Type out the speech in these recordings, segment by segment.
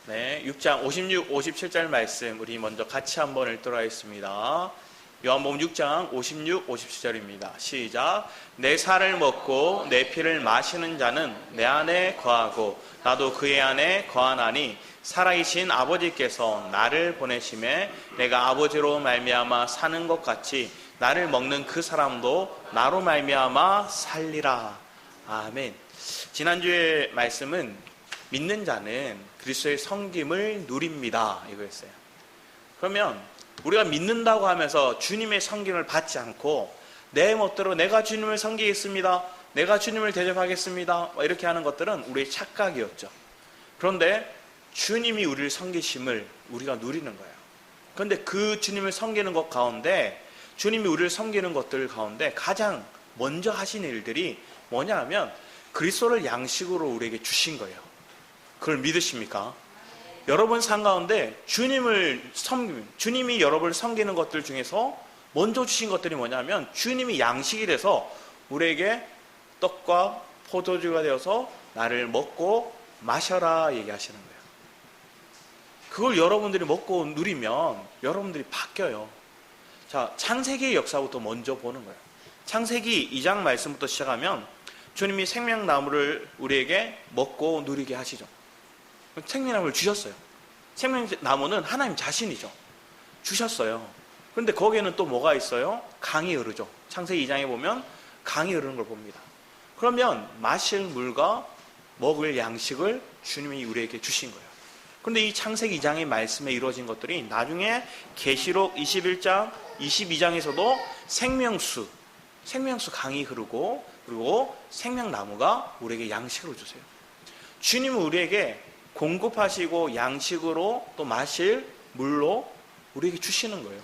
네, 6장 56, 57절 말씀 우리 먼저 같이 한번 읽도록 하겠습니다. 요한복음 6장 56, 57절입니다. 시작. 내 살을 먹고 내 피를 마시는 자는 내 안에 거하고 나도 그의 안에 거하나니 살아계신 아버지께서 나를 보내심에 내가 아버지로 말미암아 사는 것 같이 나를 먹는 그 사람도 나로 말미암아 살리라. 아멘. 지난주의 말씀은 믿는 자는 그리스도의 섬김을 누립니다 이거였어요. 그러면 우리가 믿는다고 하면서 주님의 섬김을 받지 않고 내 멋대로 내가 주님을 섬기겠습니다, 내가 주님을 대접하겠습니다 이렇게 하는 것들은 우리의 착각이었죠. 그런데 주님이 우리를 섬기심을 우리가 누리는 거예요. 그런데 그 주님을 섬기는 것 가운데, 주님이 우리를 섬기는 것들 가운데 가장 먼저 하신 일들이 뭐냐 하면 그리스도를 양식으로 우리에게 주신 거예요. 그걸 믿으십니까? 여러분 삶 가운데 주님이 여러분을 섬기는 것들 중에서 먼저 주신 것들이 뭐냐면 주님이 양식이 돼서 우리에게 떡과 포도주가 되어서 나를 먹고 마셔라 얘기하시는 거예요. 그걸 여러분들이 먹고 누리면 여러분들이 바뀌어요. 자, 창세기의 역사부터 먼저 보는 거예요. 창세기 2장 말씀부터 시작하면 주님이 생명나무를 우리에게 먹고 누리게 하시죠. 생명나무를 주셨어요. 생명나무는 하나님 자신이죠. 주셨어요. 그런데 거기에는 또 뭐가 있어요? 강이 흐르죠. 창세기 2장에 보면 강이 흐르는 걸 봅니다. 그러면 마실 물과 먹을 양식을 주님이 우리에게 주신 거예요. 그런데 이 창세기 2장의 말씀에 이루어진 것들이 나중에 계시록 21장, 22장에서도 생명수 강이 흐르고 그리고 생명나무가 우리에게 양식으로 주세요. 주님은 우리에게 공급하시고 양식으로 또 마실 물로 우리에게 주시는 거예요.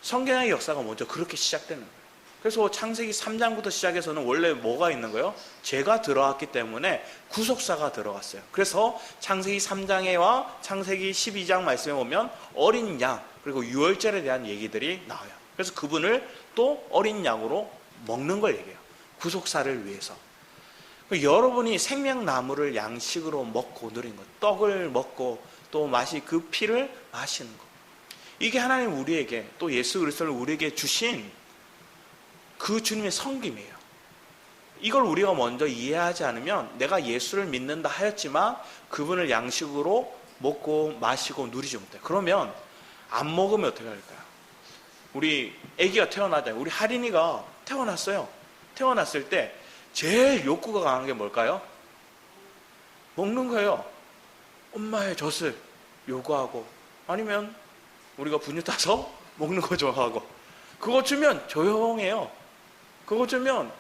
성경의 역사가 먼저 그렇게 시작되는 거예요. 그래서 창세기 3장부터 시작해서는 원래 뭐가 있는 거예요? 죄가 들어왔기 때문에 구속사가 들어갔어요. 그래서 창세기 3장에와 창세기 12장 말씀에 보면 어린 양 그리고 유월절에 대한 얘기들이 나와요. 그래서 그분을 또 어린 양으로 먹는 걸 얘기해요. 구속사를 위해서. 여러분이 생명나무를 양식으로 먹고 누린 것, 떡을 먹고 또 그 피를 마시는 것, 이게 하나님 우리에게 또 예수 그리스도를 우리에게 주신 그 주님의 섬김이에요. 이걸 우리가 먼저 이해하지 않으면 내가 예수를 믿는다 하였지만 그분을 양식으로 먹고 마시고 누리지 못해요. 그러면 안 먹으면 어떻게 할까요? 우리 아기가 태어나잖아요. 우리 하린이가 태어났어요. 태어났을 때 제일 욕구가 강한 게 뭘까요? 먹는 거예요. 엄마의 젖을 요구하고 아니면 우리가 분유 타서 먹는 거 좋아하고 그거 주면 조용해요. 그거 주면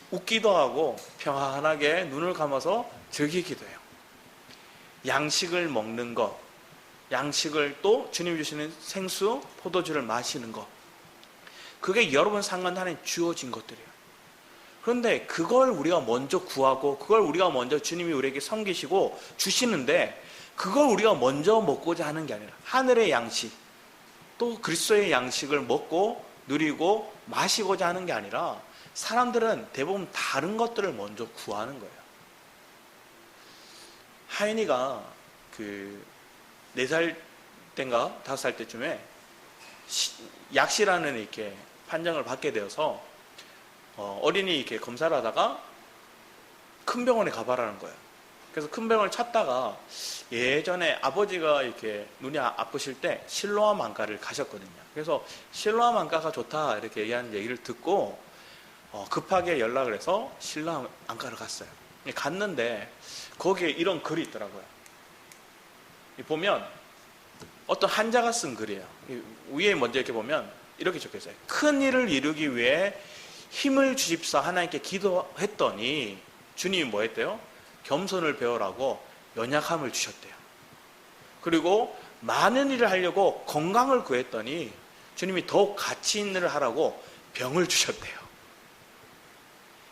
웃기도 하고 평안하게 눈을 감아서 즐기기도 해요. 양식을 먹는 것, 양식을 또 주님이 주시는 생수, 포도주를 마시는 것, 그게 여러분 상관 안에 주어진 것들이에요. 그런데 그걸 우리가 먼저 구하고 그걸 우리가 먼저 주님이 우리에게 섬기시고 주시는데 그걸 우리가 먼저 먹고자 하는 게 아니라 하늘의 양식 또 그리스도의 양식을 먹고 누리고 마시고자 하는 게 아니라 사람들은 대부분 다른 것들을 먼저 구하는 거예요. 하인이가 4살 때인가 5살 때쯤에 약시라는 이렇게 판정을 받게 되어서 어린이 이렇게 검사를 하다가 큰 병원에 가봐라는 거예요. 그래서 큰 병원을 찾다가 예전에 아버지가 이렇게 눈이 아프실 때 실로암 안과를 가셨거든요. 그래서 실로암 안과가 좋다 이렇게 얘기하는 얘기를 듣고 급하게 연락을 해서 실로암 안과를 갔어요. 갔는데 거기에 이런 글이 있더라고요. 보면 어떤 환자가 쓴 글이에요. 위에 먼저 이렇게 보면 이렇게 적혀있어요. 큰 일을 이루기 위해 힘을 주십사 하나님께 기도했더니 주님이 뭐 했대요? 겸손을 배우라고 연약함을 주셨대요. 그리고 많은 일을 하려고 건강을 구했더니 주님이 더욱 가치 있는 일을 하라고 병을 주셨대요.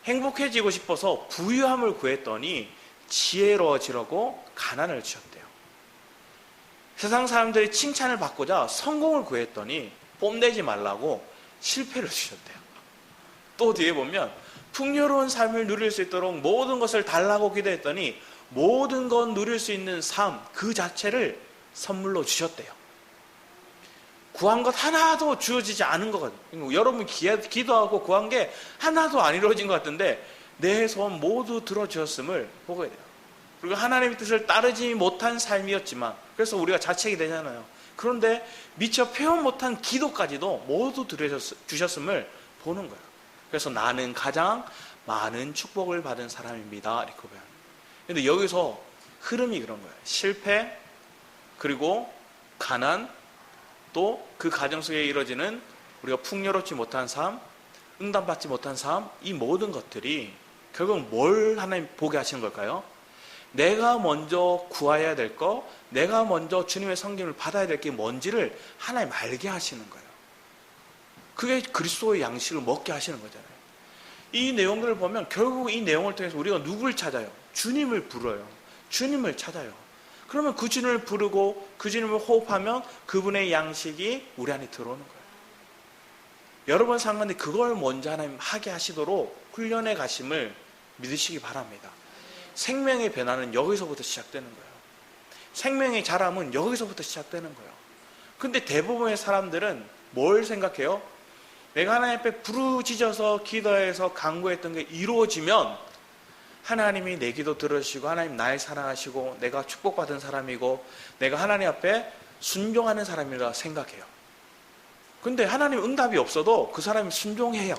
행복해지고 싶어서 부유함을 구했더니 지혜로워지라고 가난을 주셨대요. 세상 사람들이 칭찬을 받고자 성공을 구했더니 뽐내지 말라고 실패를 주셨대요. 또 뒤에 보면 풍요로운 삶을 누릴 수 있도록 모든 것을 달라고 기도했더니 모든 것 누릴 수 있는 삶 그 자체를 선물로 주셨대요. 구한 것 하나도 주어지지 않은 것 같아요. 여러분 기도하고 구한 게 하나도 안 이루어진 것 같은데 내 소원 모두 들어주셨음을 보게 돼요. 그리고 하나님의 뜻을 따르지 못한 삶이었지만, 그래서 우리가 자책이 되잖아요. 그런데 미처 표현 못한 기도까지도 모두 들어주셨음을 보는 거예요. 그래서 나는 가장 많은 축복을 받은 사람입니다, 이렇게 고백합니다. 그런데 여기서 흐름이 그런 거예요. 실패, 그리고 가난, 또 그 가정 속에 이루어지는 우리가 풍요롭지 못한 삶, 응답받지 못한 삶, 이 모든 것들이 결국 뭘 하나님 보게 하시는 걸까요? 내가 먼저 구해야 될 거, 내가 먼저 주님의 섬김을 받아야 될 게 뭔지를 하나님 알게 하시는 거예요. 그게 그리스도의 양식을 먹게 하시는 거잖아요. 이 내용들을 보면 결국 이 내용을 통해서 우리가 누구를 찾아요? 주님을 부르요. 주님을 찾아요. 그러면 그 주님을 부르고 그 주님을 호흡하면 그분의 양식이 우리 안에 들어오는 거예요. 여러분 상관에 그걸 먼저 하나님 하게 하시도록 훈련해 가심을 믿으시기 바랍니다. 생명의 변화는 여기서부터 시작되는 거예요. 생명의 자람은 여기서부터 시작되는 거예요. 근데 대부분의 사람들은 뭘 생각해요? 내가 하나님 앞에 부르짖어서 기도해서 간구했던 게 이루어지면 하나님이 내 기도 들으시고 하나님 날 사랑하시고 내가 축복받은 사람이고 내가 하나님 앞에 순종하는 사람이라 생각해요. 근데 하나님 응답이 없어도 그 사람이 순종해요.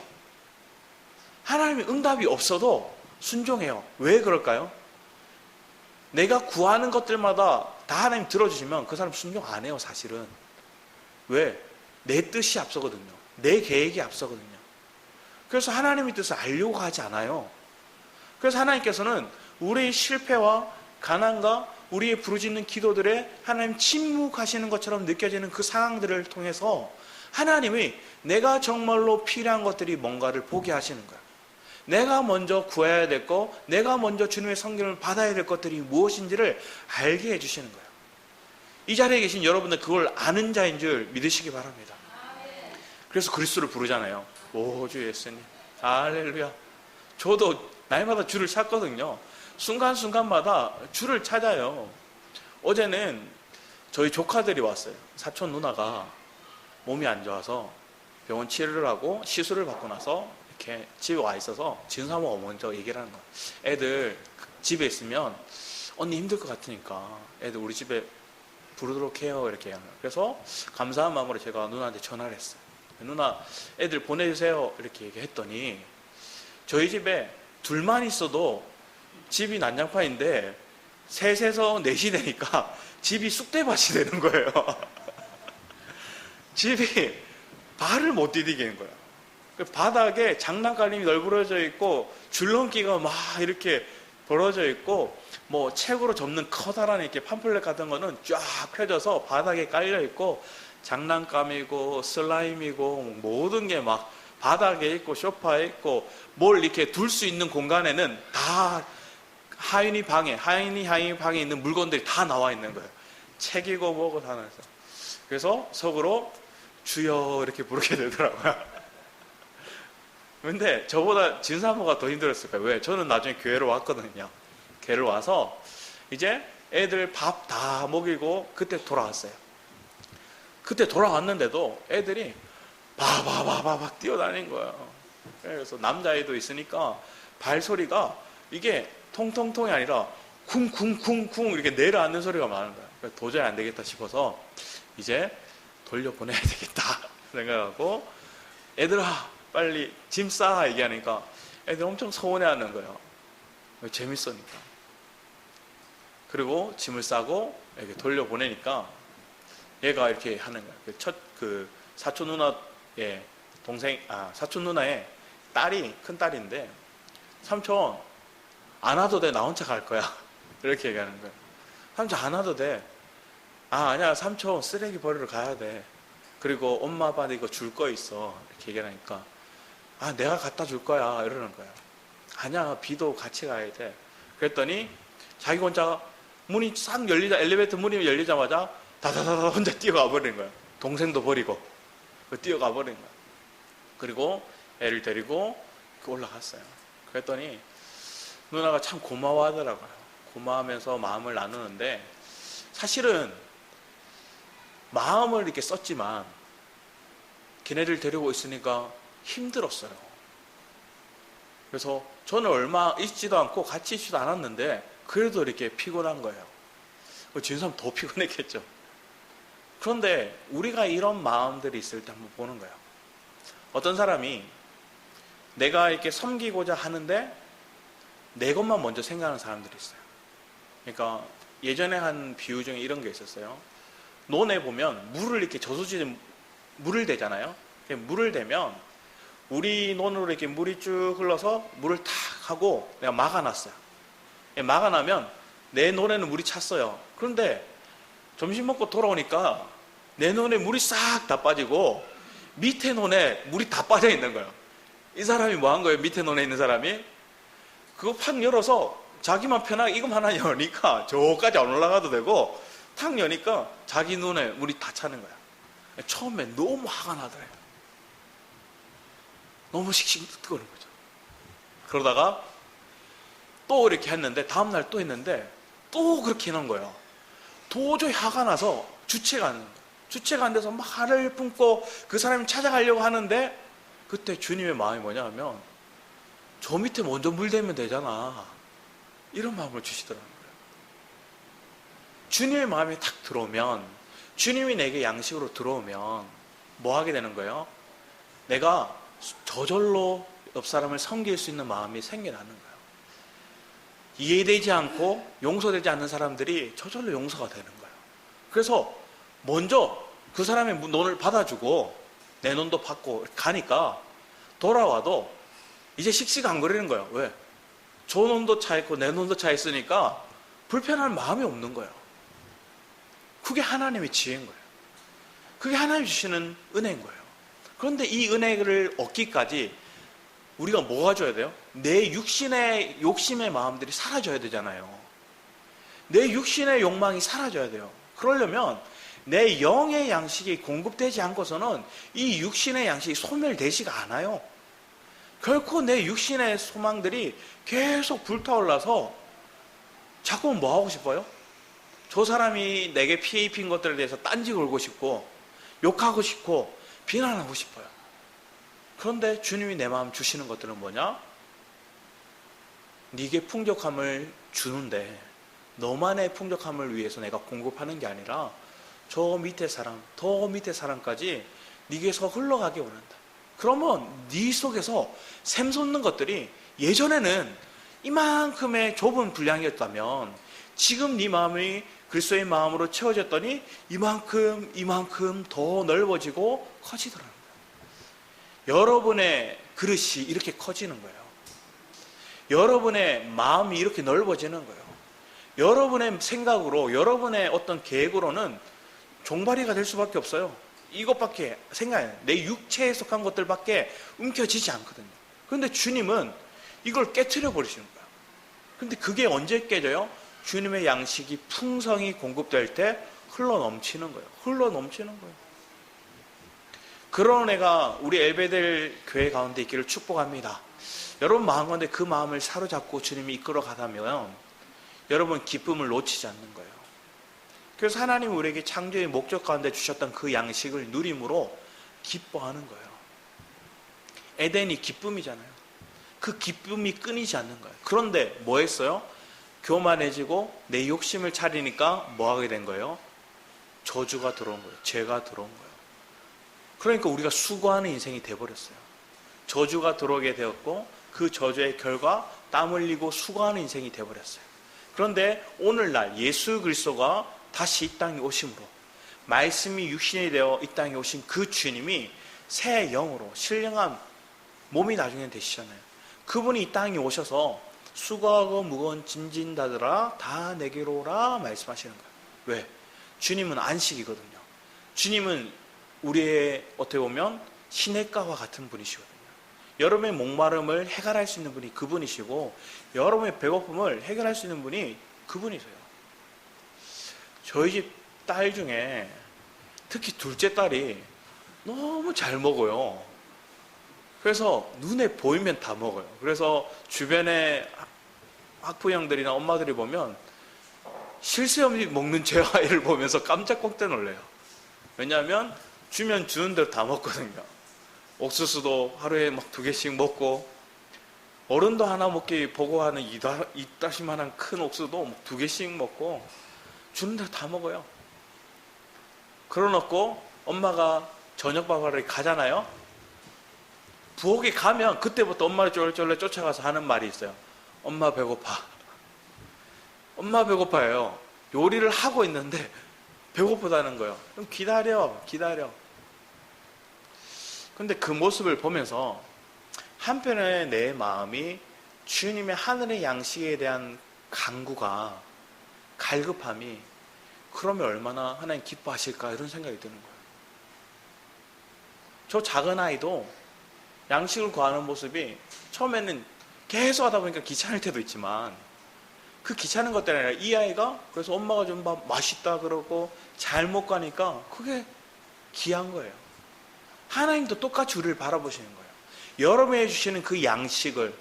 하나님이 응답이 없어도 순종해요. 왜 그럴까요? 내가 구하는 것들마다 다 하나님 들어주시면 그 사람 순종 안 해요, 사실은. 왜? 내 뜻이 앞서거든요. 내 계획이 앞서거든요. 그래서 하나님의 뜻을 알려고 하지 않아요. 그래서 하나님께서는 우리의 실패와 가난과 우리의 부르짖는 기도들에 하나님 침묵하시는 것처럼 느껴지는 그 상황들을 통해서 하나님이 내가 정말로 필요한 것들이 뭔가를 보게 하시는 거예요. 내가 먼저 구해야 될 것, 내가 먼저 주님의 성경을 받아야 될 것들이 무엇인지를 알게 해주시는 거예요. 이 자리에 계신 여러분들 그걸 아는 자인 줄 믿으시기 바랍니다. 그래서 그리스도를 부르잖아요. 오, 주 예수님, 할렐루야. 저도 날마다 주를 찾거든요. 순간순간마다 주를 찾아요. 어제는 저희 조카들이 왔어요. 사촌 누나가 몸이 안 좋아서 병원 치료를 하고 시술을 받고 나서 이렇게 집에 와 있어서 진사모가 먼저 얘기를 하는 거예요. 애들 집에 있으면 언니 힘들 것 같으니까 애들 우리 집에 부르도록 해요, 이렇게 하는 거예요. 그래서 감사한 마음으로 제가 누나한테 전화를 했어요. 누나 애들 보내주세요, 이렇게 얘기했더니 저희 집에 둘만 있어도 집이 난장판인데 셋에서 넷이 되니까 집이 쑥대밭이 되는 거예요. 집이 발을 못 디디게 하는 거예요. 바닥에 장난감이 널브러져 있고 줄넘기가 막 이렇게 벌어져 있고 뭐 책으로 접는 커다란 이렇게 팜플렛 같은 거는 쫙 펴져서 바닥에 깔려 있고 장난감이고 슬라임이고 모든 게 막 바닥에 있고 소파에 있고 뭘 이렇게 둘 수 있는 공간에는 다 하인이 방에 있는 물건들이 다 나와 있는 거예요. 책이고 뭐고 다 나와서. 그래서 속으로 주여 이렇게 부르게 되더라고요. 근데 저보다 진사모가 더 힘들었을 거예요. 왜? 저는 나중에 교회로 왔거든요. 교회를 와서 이제 애들 밥 다 먹이고 그때 돌아왔어요. 그때 돌아왔는데도 애들이 바바바바박 뛰어다닌 거예요. 그래서 남자애도 있으니까 발소리가 이게 통통통이 아니라 쿵쿵쿵쿵 이렇게 내려앉는 소리가 많은 거예요. 그래서 도저히 안 되겠다 싶어서 이제 돌려보내야 되겠다 생각하고 애들아 빨리 짐 싸 얘기하니까 애들 엄청 서운해하는 거예요. 재밌으니까. 그리고 짐을 싸고 이렇게 돌려보내니까 얘가 이렇게 하는 거예요. 그 사촌 누나의 사촌 누나의 딸이 큰 딸인데 삼촌 안 와도 돼, 나 혼자 갈 거야. 이렇게 얘기하는 거예요. 삼촌 안 와도 돼. 아니야, 삼촌 쓰레기 버리러 가야 돼. 그리고 엄마 아빠한테 이거 줄 거 있어. 이렇게 얘기하니까 내가 갖다 줄 거야 이러는 거예요. 아니야, 비도 같이 가야 돼. 그랬더니 자기 혼자 문이 싹 엘리베이터 문이 열리자마자 다다다다 혼자 뛰어가 버리는 거예요. 동생도 버리고 뛰어가 버리는 거예요. 그리고 애를 데리고 올라갔어요. 그랬더니 누나가 참 고마워하더라고요. 고마워하면서 마음을 나누는데, 사실은 마음을 이렇게 썼지만 걔네들 데리고 있으니까 힘들었어요. 그래서 저는 얼마 있지도 않고 같이 있지도 않았는데 그래도 이렇게 피곤한 거예요. 지은 사람 더 피곤했겠죠. 그런데 우리가 이런 마음들이 있을 때 한번 보는 거예요. 어떤 사람이 내가 이렇게 섬기고자 하는데 내 것만 먼저 생각하는 사람들이 있어요. 그러니까 예전에 한 비유 중에 이런 게 있었어요. 논에 보면 물을 이렇게 저수지에 물을 대잖아요. 물을 대면 우리 논으로 이렇게 물이 쭉 흘러서 물을 탁 하고 내가 막아놨어요. 막아놔면 내 논에는 물이 찼어요. 그런데 점심 먹고 돌아오니까 내 논에 물이 싹 다 빠지고 밑에 논에 물이 다 빠져 있는 거예요. 이 사람이 뭐 한 거예요? 밑에 논에 있는 사람이 그거 팍 열어서 자기만 편하게 이것만 하나 여니까 저까지 안 올라가도 되고 탁 여니까 자기 눈에 물이 다 차는 거야. 처음에 너무 화가 나더래요. 너무 씩씩 뜨거운 거죠. 그러다가 또 이렇게 했는데 다음날 또 했는데 또 그렇게 해놓은 거예요. 도저히 화가 나서 주체가 안 돼요. 주체가 안 돼서 막 화를 품고 그 사람이 찾아가려고 하는데 그때 주님의 마음이 뭐냐 하면 저 밑에 먼저 물 대면 되잖아. 이런 마음을 주시더라고요. 주님의 마음이 탁 들어오면, 주님이 내게 양식으로 들어오면 뭐 하게 되는 거예요? 내가 저절로 옆 사람을 섬길 수 있는 마음이 생겨나는 거예요. 이해되지 않고 용서되지 않는 사람들이 저절로 용서가 되는 거예요. 그래서 먼저 그 사람의 논을 받아주고 내 논도 받고 가니까 돌아와도 이제 씩씩거리는 거예요. 왜? 저 논도 차 있고 내 논도 차 있으니까 불편한 마음이 없는 거예요. 그게 하나님의 지혜인 거예요. 그게 하나님이 주시는 은혜인 거예요. 그런데 이 은혜를 얻기까지 우리가 뭐가 줘야 돼요? 내 육신의 욕심의 마음들이 사라져야 되잖아요. 내 육신의 욕망이 사라져야 돼요. 그러려면 내 영의 양식이 공급되지 않고서는 이 육신의 양식이 소멸되지가 않아요. 결코 내 육신의 소망들이 계속 불타올라서 자꾸 뭐 하고 싶어요? 저 사람이 내게 피해 입힌 것들에 대해서 딴지 걸고 싶고 욕하고 싶고 비난하고 싶어요. 그런데 주님이 내 마음 주시는 것들은 뭐냐? 네게 풍족함을 주는데 너만의 풍족함을 위해서 내가 공급하는 게 아니라 저 밑에 사람, 더 밑에 사람까지 네게서 흘러가게 원한다. 그러면 네 속에서 샘솟는 것들이 예전에는 이만큼의 좁은 분량이었다면 지금 네 마음이 그리스도의 마음으로 채워졌더니 이만큼 더 넓어지고 커지더라고요. 여러분의 그릇이 이렇게 커지는 거예요. 여러분의 마음이 이렇게 넓어지는 거예요. 여러분의 생각으로, 여러분의 어떤 계획으로는 종발이가 될 수밖에 없어요. 이것밖에 생각해. 내 육체에 속한 것들밖에 움켜지지 않거든요. 그런데 주님은 이걸 깨트려 버리시는 거예요. 근데 그게 언제 깨져요? 주님의 양식이 풍성히 공급될 때 흘러 넘치는 거예요. 흘러 넘치는 거예요. 그런 애가 우리 엘베델 교회 가운데 있기를 축복합니다. 여러분 마음 가운데 그 마음을 사로잡고 주님이 이끌어 가다면 여러분 기쁨을 놓치지 않는 거예요. 그래서 하나님 우리에게 창조의 목적 가운데 주셨던 그 양식을 누림으로 기뻐하는 거예요. 에덴이 기쁨이잖아요. 그 기쁨이 끊이지 않는 거예요. 그런데 뭐 했어요? 교만해지고 내 욕심을 차리니까 뭐 하게 된 거예요? 저주가 들어온 거예요. 죄가 들어온 거예요. 그러니까 우리가 수고하는 인생이 돼버렸어요. 저주가 들어오게 되었고 그 저주의 결과 땀 흘리고 수고하는 인생이 돼버렸어요. 그런데 오늘날 예수 그리스도가 다시 이 땅에 오심으로 말씀이 육신이 되어 이 땅에 오신 그 주님이 새 영으로 신령한 몸이 나중에 되시잖아요. 그분이 이 땅에 오셔서 수고하고 무거운 짐진 자들아 다 내게로 오라 말씀하시는 거예요. 왜? 주님은 안식이거든요. 주님은 우리의 어떻게 보면 시냇가와 같은 분이시거든요. 여러분의 목마름을 해결할 수 있는 분이 그분이시고 여러분의 배고픔을 해결할 수 있는 분이 그분이세요. 저희 집 딸 중에 특히 둘째 딸이 너무 잘 먹어요. 그래서 눈에 보이면 다 먹어요. 그래서 주변에 학부형들이나 엄마들이 보면 쉴 새 없이 먹는 제 아이를 보면서 깜짝 깜짝 놀래요. 왜냐하면 주면 주는 대로 다 먹거든요. 옥수수도 하루에 막 2개씩 먹고, 어른도 하나 먹기 보고 하는 이따시만한 큰 옥수수도 막 2개씩 먹고, 주는 대로 다 먹어요. 그러놓고 엄마가 저녁밥하러 가잖아요. 부엌에 가면 그때부터 엄마를 쫄쫄래 쫓아가서 하는 말이 있어요. 엄마 배고파. 엄마 배고파요. 요리를 하고 있는데 배고프다는 거예요. 그럼 기다려. 근데 그 모습을 보면서 한편에 내 마음이 주님의 하늘의 양식에 대한 간구가, 갈급함이, 그러면 얼마나 하나님 기뻐하실까, 이런 생각이 드는 거예요. 저 작은 아이도 양식을 구하는 모습이 처음에는 계속 하다 보니까 귀찮을 때도 있지만, 그 귀찮은 것 때문에 아니라 이 아이가 그래서 엄마가 좀 맛있다 그러고 잘 먹고 하니까 그게 귀한 거예요. 하나님도 똑같이 우리를 바라보시는 거예요. 여러분이 주시는 그 양식을,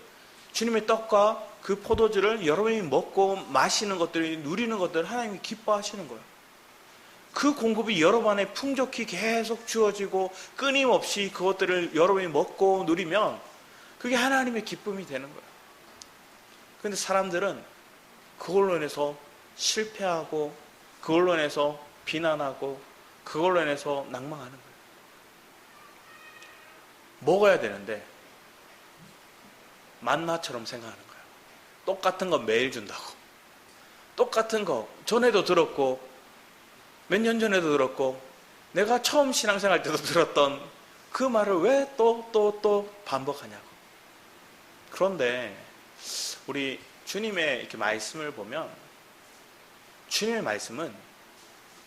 주님의 떡과 그 포도주를 여러분이 먹고 마시는 것들이, 누리는 것들을 하나님이 기뻐하시는 거예요. 그 공급이 여러분 안에 풍족히 계속 주어지고 끊임없이 그것들을 여러분이 먹고 누리면 그게 하나님의 기쁨이 되는 거예요. 그런데 사람들은 그걸로 인해서 실패하고, 그걸로 인해서 비난하고, 그걸로 인해서 낭망하는 거예요. 먹어야 되는데 만나처럼 생각하는 거예요. 똑같은 거 매일 준다고. 똑같은 거 전에도 들었고, 몇 년 전에도 들었고, 내가 처음 신앙생활 때도 들었던 그 말을 왜 또 반복하냐고. 그런데 우리 주님의 이렇게 말씀을 보면, 주님의 말씀은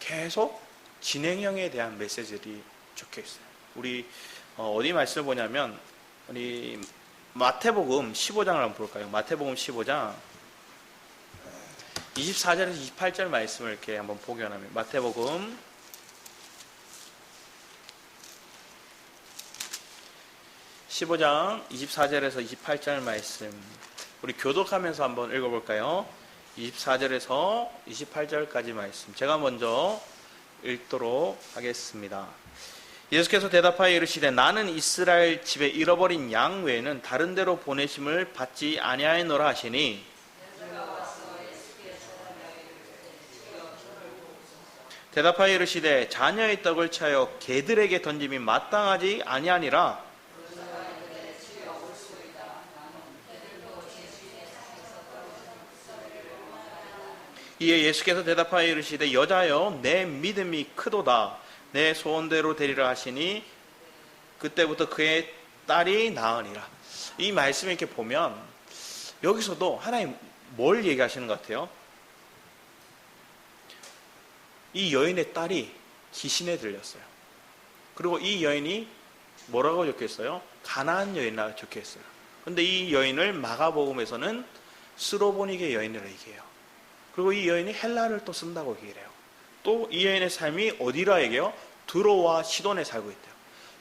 계속 진행형에 대한 메시지들이 적혀 있어요. 우리 어디 말씀을 보냐면, 우리 마태복음 15장을 한번 볼까요? 마태복음 15장 24절에서 28절 말씀을 이렇게 한번 보게 하면, 마태복음 15장 24절에서 28절 말씀, 우리 교독하면서 한번 읽어볼까요? 24절에서 28절까지 말씀 제가 먼저 읽도록 하겠습니다. 예수께서 대답하여 이르시되 나는 이스라엘 집에 잃어버린 양 외에는 다른 데로 보내심을 받지 아니하였노라 하시니, 대답하여 이르시되 자녀의 떡을 취하여 개들에게 던짐이 마땅하지 아니하니라. 이에 예수께서 대답하여 이르시되 여자여 내 믿음이 크도다. 내 소원대로 되리라 하시니 그때부터 그의 딸이 나으니라. 이 말씀 이렇게 보면 여기서도 하나님 뭘 얘기하시는 것 같아요? 이 여인의 딸이 귀신에 들렸어요. 그리고 이 여인이 뭐라고 적혀있어요? 가나안 여인이라고 적혀있어요. 그런데 이 여인을 마가복음에서는 스로보니게 여인이라고 얘기해요. 그리고 이 여인이 헬라를 또 쓴다고 얘기해요. 또 이 여인의 삶이 어디라 얘기해요? 드로와 시돈에 살고 있대요.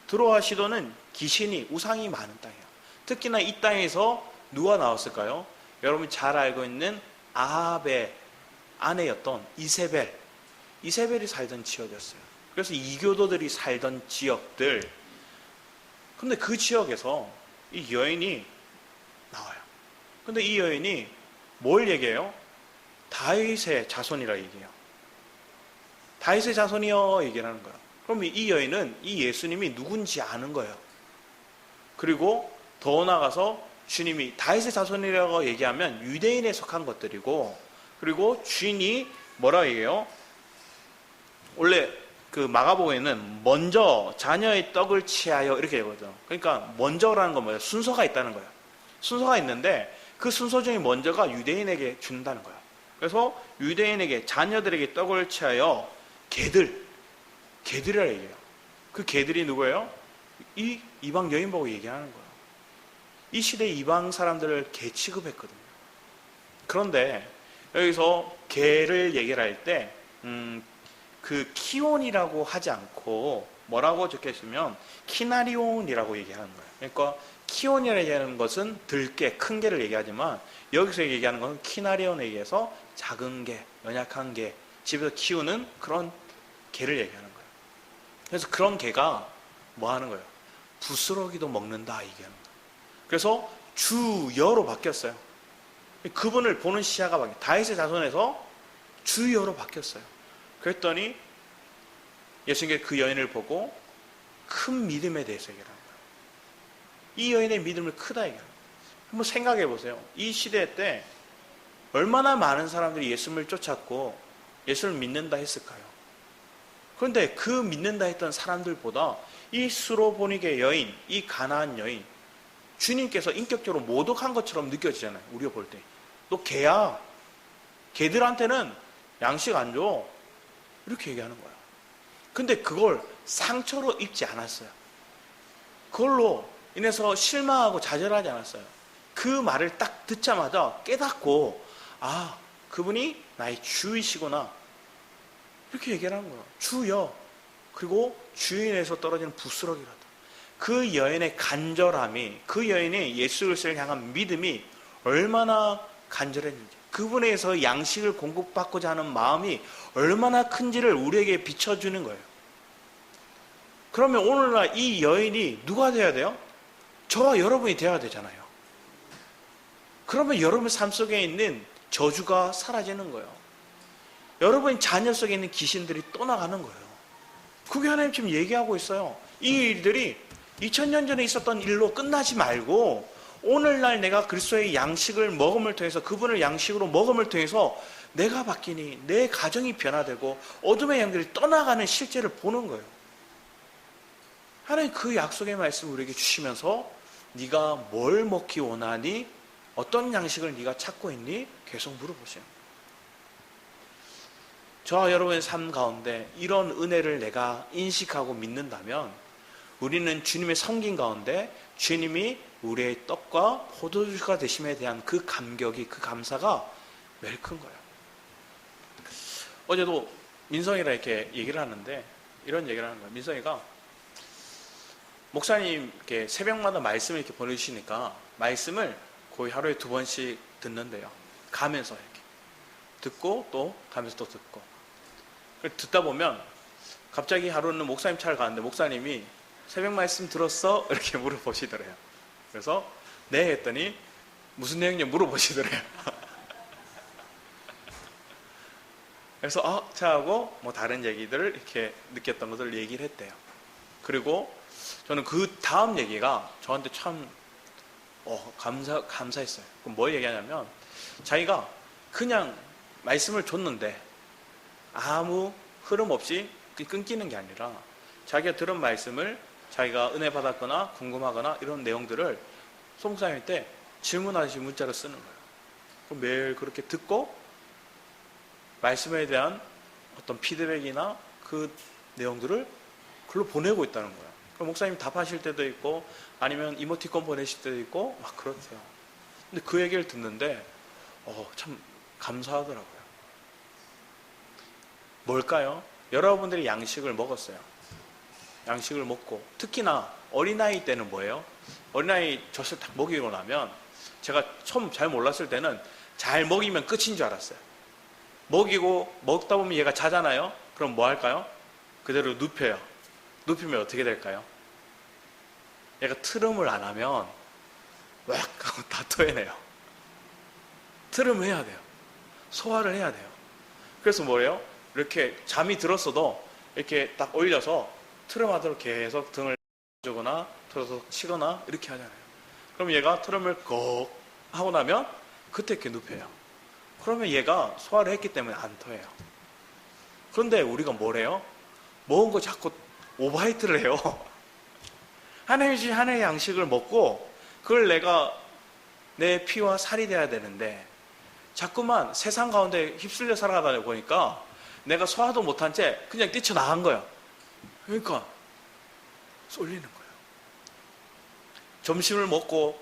드로와 시돈은 귀신이, 우상이 많은 땅이에요. 특히나 이 땅에서 누가 나왔을까요? 여러분이 잘 알고 있는 아합의 아내였던 이세벨이 살던 지역이었어요. 그래서 이교도들이 살던 지역들. 근데 그 지역에서 이 여인이 나와요. 근데 이 여인이 뭘 얘기해요? 다윗의 자손이라 얘기해요. 다윗의 자손이여 얘기를 하는 거예요. 그럼 이 여인은 이 예수님이 누군지 아는 거예요. 그리고 더 나아가서 주님이 다윗의 자손이라고 얘기하면 유대인에 속한 것들이고, 그리고 주인이 뭐라고 얘기해요? 원래 그 마가복음에는 먼저 자녀의 떡을 취하여 이렇게 얘기하거든요. 그러니까 먼저라는 건 뭐예요? 순서가 있다는 거예요. 순서가 있는데 그 순서 중에 먼저가 유대인에게 준다는 거예요. 그래서 유대인에게, 자녀들에게 떡을 취하여 개들이라 얘기해요. 그 개들이 누구예요? 이 이방 여인 보고 얘기하는 거예요. 이 시대 이방 사람들을 개 취급했거든요. 그런데 여기서 개를 얘기를 할 때 그 키온이라고 하지 않고 뭐라고 적혀있으면 키나리온이라고 얘기하는 거예요. 그러니까 키온이라고 얘기하는 것은 들개, 큰 개를 얘기하지만 여기서 얘기하는 것은 키나리온에 의해서 작은 개, 연약한 개, 집에서 키우는 그런 개를 얘기하는 거예요. 그래서 그런 개가 뭐 하는 거예요? 부스러기도 먹는다 얘기하는 거예요. 그래서 주여로 바뀌었어요. 그분을 보는 시야가 바뀌었어요. 다윗의 자손에서 주여로 바뀌었어요. 그랬더니 예수님께서 그 여인을 보고 큰 믿음에 대해서 얘기를 합니다. 이 여인의 믿음을 크다 얘기합니다. 한번 생각해 보세요. 이 시대 때 얼마나 많은 사람들이 예수님을 쫓았고 예수를 믿는다 했을까요? 그런데 그 믿는다 했던 사람들보다 이 수로보니게 여인, 이 가나안 여인, 주님께서 인격적으로 모독한 것처럼 느껴지잖아요. 우리가 볼 때. 너 개야. 개들한테는 양식 안 줘. 이렇게 얘기하는 거야. 근데 그걸 상처로 입지 않았어요. 그걸로 인해서 실망하고 좌절하지 않았어요. 그 말을 딱 듣자마자 깨닫고, 아, 그분이 나의 주이시구나. 이렇게 얘기를 하는 거예요. 주여. 그리고 주인에서 떨어지는 부스러기라다. 그 여인의 간절함이, 그 여인의 예수 그리스도를 향한 믿음이 얼마나 간절했는지, 그분에서 양식을 공급받고자 하는 마음이 얼마나 큰지를 우리에게 비춰주는 거예요. 그러면 오늘날 이 여인이 누가 돼야 돼요? 저와 여러분이 돼야 되잖아요. 그러면 여러분 삶 속에 있는 저주가 사라지는 거예요. 여러분 자녀 속에 있는 귀신들이 떠나가는 거예요. 그게 하나님 지금 얘기하고 있어요. 이 일들이 2000년 전에 있었던 일로 끝나지 말고 오늘날 내가 그리스도의 양식을 먹음을 통해서, 그분을 양식으로 먹음을 통해서 내가 바뀌니 내 가정이 변화되고 어둠의 영들이 떠나가는 실제를 보는 거예요. 하나님 그 약속의 말씀을 우리에게 주시면서 네가 뭘 먹기 원하니? 어떤 양식을 네가 찾고 있니? 계속 물어보세요. 저와 여러분의 삶 가운데 이런 은혜를 내가 인식하고 믿는다면 우리는 주님의 섬김 가운데 주님이 우리의 떡과 포도주가 되심에 대한 그 감격이, 그 감사가 매일 큰 거예요. 어제도 민성이랑 이렇게 얘기를 하는데 이런 얘기를 하는 거예요. 민성이가 목사님 이렇게 새벽마다 말씀을 이렇게 보내주시니까 말씀을 거의 하루에 2번씩 듣는데요. 가면서 이렇게 듣고 또 가면서 또 듣고, 듣다 보면 갑자기 하루는 목사님 차를 가는데 목사님이 새벽 말씀 들었어? 이렇게 물어보시더래요. 그래서 네 했더니 무슨 내용이냐 물어보시더래요. 그래서 자 하고 뭐 다른 얘기들을 이렇게 느꼈던 것을 얘기를 했대요. 그리고 저는 그 다음 얘기가 저한테 참 감사했어요. 그럼 뭘 얘기하냐면 자기가 그냥 말씀을 줬는데 아무 흐름 없이 끊기는 게 아니라 자기가 들은 말씀을 자기가 은혜 받았거나 궁금하거나 이런 내용들을 송목사님한테 질문하듯이 문자로 쓰는 거예요. 그럼 매일 그렇게 듣고 말씀에 대한 어떤 피드백이나 그 내용들을 글로 보내고 있다는 거예요. 그럼 목사님 답하실 때도 있고 아니면 이모티콘 보내실 때도 있고 막 그렇대요. 근데 그 얘기를 듣는데 참 감사하더라고요. 뭘까요? 여러분들이 양식을 먹었어요. 양식을 먹고 특히나 어린아이 때는 뭐예요? 어린아이 젖을 딱 먹이고 나면 제가 처음 잘 몰랐을 때는 잘 먹이면 끝인 줄 알았어요. 먹이고 먹다 보면 얘가 자잖아요. 그럼 뭐 할까요? 그대로 눕혀요. 눕히면 어떻게 될까요? 얘가 트름을 안 하면 왁 하고 다 토해내요. 트름을 해야 돼요. 소화를 해야 돼요. 그래서 뭐예요? 이렇게 잠이 들었어도 이렇게 딱 올려서 트름하도록 계속 등을 주거나 털어서 치거나 이렇게 하잖아요. 그럼 얘가 트름을 꺽 하고 나면 그때 이렇게 눕혀요. 그러면 얘가 소화를 했기 때문에 안 토해요. 그런데 우리가 뭘 해요? 먹은 거 자꾸 오버하이트를 해요. 하나님이 주신 하나의 양식을 먹고 그걸 내가 내 피와 살이 돼야 되는데 자꾸만 세상 가운데 휩쓸려 살아가다 보니까 내가 소화도 못한 채 그냥 뛰쳐나간 거야. 그러니까 쏠리는 거예요. 점심을 먹고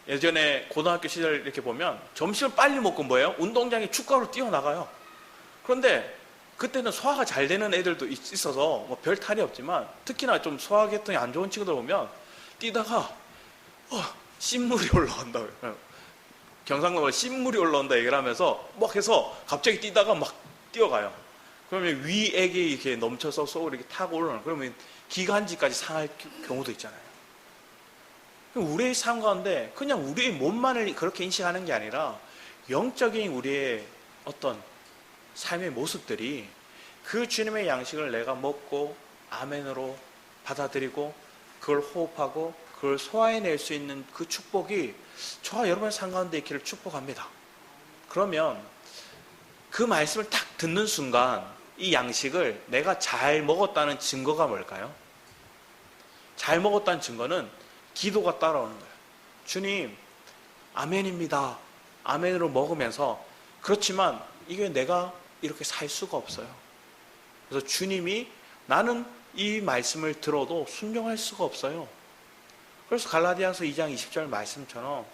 예전에 고등학교 시절 이렇게 보면 점심을 빨리 먹고 뭐예요? 운동장에 축구하러 뛰어나가요. 그런데 그때는 소화가 잘 되는 애들도 있어서 뭐 별 탈이 없지만, 특히나 좀 소화계통이 안 좋은 친구들 보면 뛰다가 씹물이 올라온다고요. 경상도로 씹물이 올라온다 얘기를 하면서 막 해서 갑자기 뛰다가 막 뛰어가요. 그러면 위액이 이렇게 넘쳐서 속으로 이렇게 타고 올라오는, 그러면 기관지까지 상할 경우도 있잖아요. 우리의 삶 가운데 그냥 우리의 몸만을 그렇게 인식하는 게 아니라 영적인 우리의 어떤 삶의 모습들이 그 주님의 양식을 내가 먹고 아멘으로 받아들이고 그걸 호흡하고 그걸 소화해낼 수 있는 그 축복이 저와 여러분의 삶 가운데 있기를 축복합니다. 그러면 그 말씀을 딱 듣는 순간 이 양식을 내가 잘 먹었다는 증거가 뭘까요? 잘 먹었다는 증거는 기도가 따라오는 거예요. 주님, 아멘입니다. 아멘으로 먹으면서, 그렇지만 이게 내가 이렇게 살 수가 없어요. 그래서 주님이, 나는 이 말씀을 들어도 순종할 수가 없어요. 그래서 갈라디아서 2장 20절 말씀처럼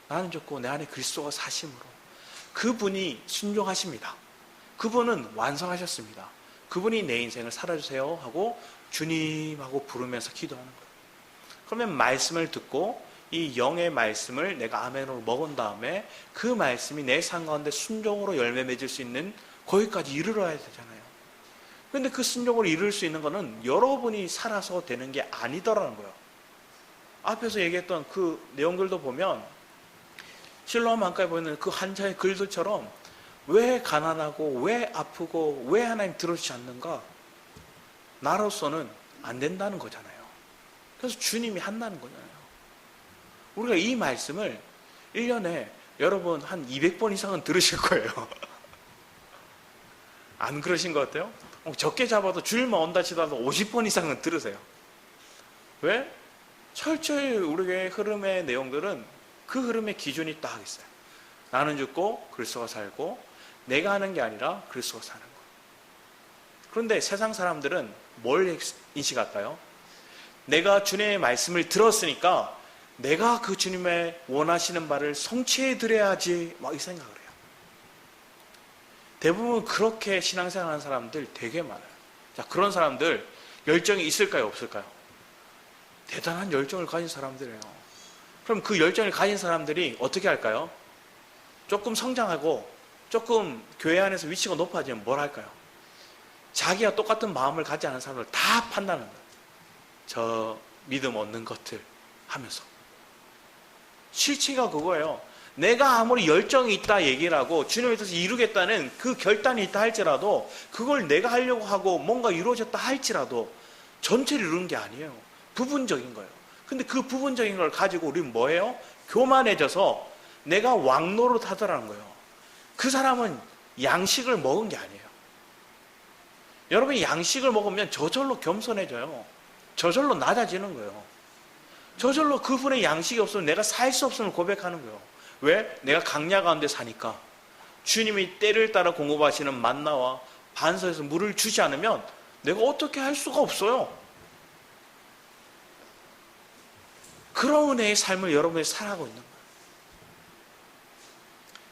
나는 죽고 내 안에 그리스도가 사심으로, 그분이 순종하십니다. 그분은 완성하셨습니다. 그분이 내 인생을 살아주세요 하고 주님하고 부르면서 기도하는 거예요. 그러면 말씀을 듣고 이 영의 말씀을 내가 아멘으로 먹은 다음에 그 말씀이 내 삶 가운데 순종으로 열매 맺을 수 있는 거기까지 이르러야 되잖아요. 그런데 그 순종으로 이룰 수 있는 거는 여러분이 살아서 되는 게 아니더라는 거예요. 앞에서 얘기했던 그 내용들도 보면 실로암 강가에 보이는 그 한자의 글들처럼 왜 가난하고 왜 아프고 왜 하나님 들어주지 않는가? 나로서는 안 된다는 거잖아요. 그래서 주님이 한다는 거잖아요. 우리가 이 말씀을 1년에 여러분 한 200번 이상은 들으실 거예요. 안 그러신 것 같아요? 적게 잡아도 주일만 온다 치더라도 50번 이상은 들으세요. 왜? 철저히 우리의 흐름의 내용들은 그 흐름의 기준이 딱 있어요. 나는 죽고 그리스도가 살고, 내가 하는 게 아니라 그리스도가 사는 거예요. 그런데 세상 사람들은 뭘 인식할까요? 내가 주님의 말씀을 들었으니까 내가 그 주님의 원하시는 바를 성취해 드려야지, 막 이 생각을 해요. 대부분 그렇게 신앙생활하는 사람들 되게 많아요. 자, 그런 사람들 열정이 있을까요, 없을까요? 대단한 열정을 가진 사람들이에요. 그럼 그 열정을 가진 사람들이 어떻게 할까요? 조금 성장하고 조금 교회 안에서 위치가 높아지면 뭘 할까요? 자기가 똑같은 마음을 갖지 않은 사람을 다 판단하는 거예요. 저 믿음 얻는 것들 하면서. 실체가 그거예요. 내가 아무리 열정이 있다 얘기를 하고 주님의 뜻을 이루겠다는 그 결단이 있다 할지라도, 그걸 내가 하려고 하고 뭔가 이루어졌다 할지라도 전체를 이루는 게 아니에요. 부분적인 거예요. 근데 그 부분적인 걸 가지고 우리는 뭐예요? 교만해져서 내가 왕노릇 하더라는 거예요. 그 사람은 양식을 먹은 게 아니에요. 여러분이 양식을 먹으면 저절로 겸손해져요. 저절로 낮아지는 거예요. 저절로 그분의 양식이 없으면 내가 살 수 없음을 고백하는 거예요. 왜? 내가 강야 가운데 사니까. 주님이 때를 따라 공급하시는 만나와 반석에서 물을 주지 않으면 내가 어떻게 할 수가 없어요. 그런 은혜의 삶을 여러분이 살아가고 있는 거예요.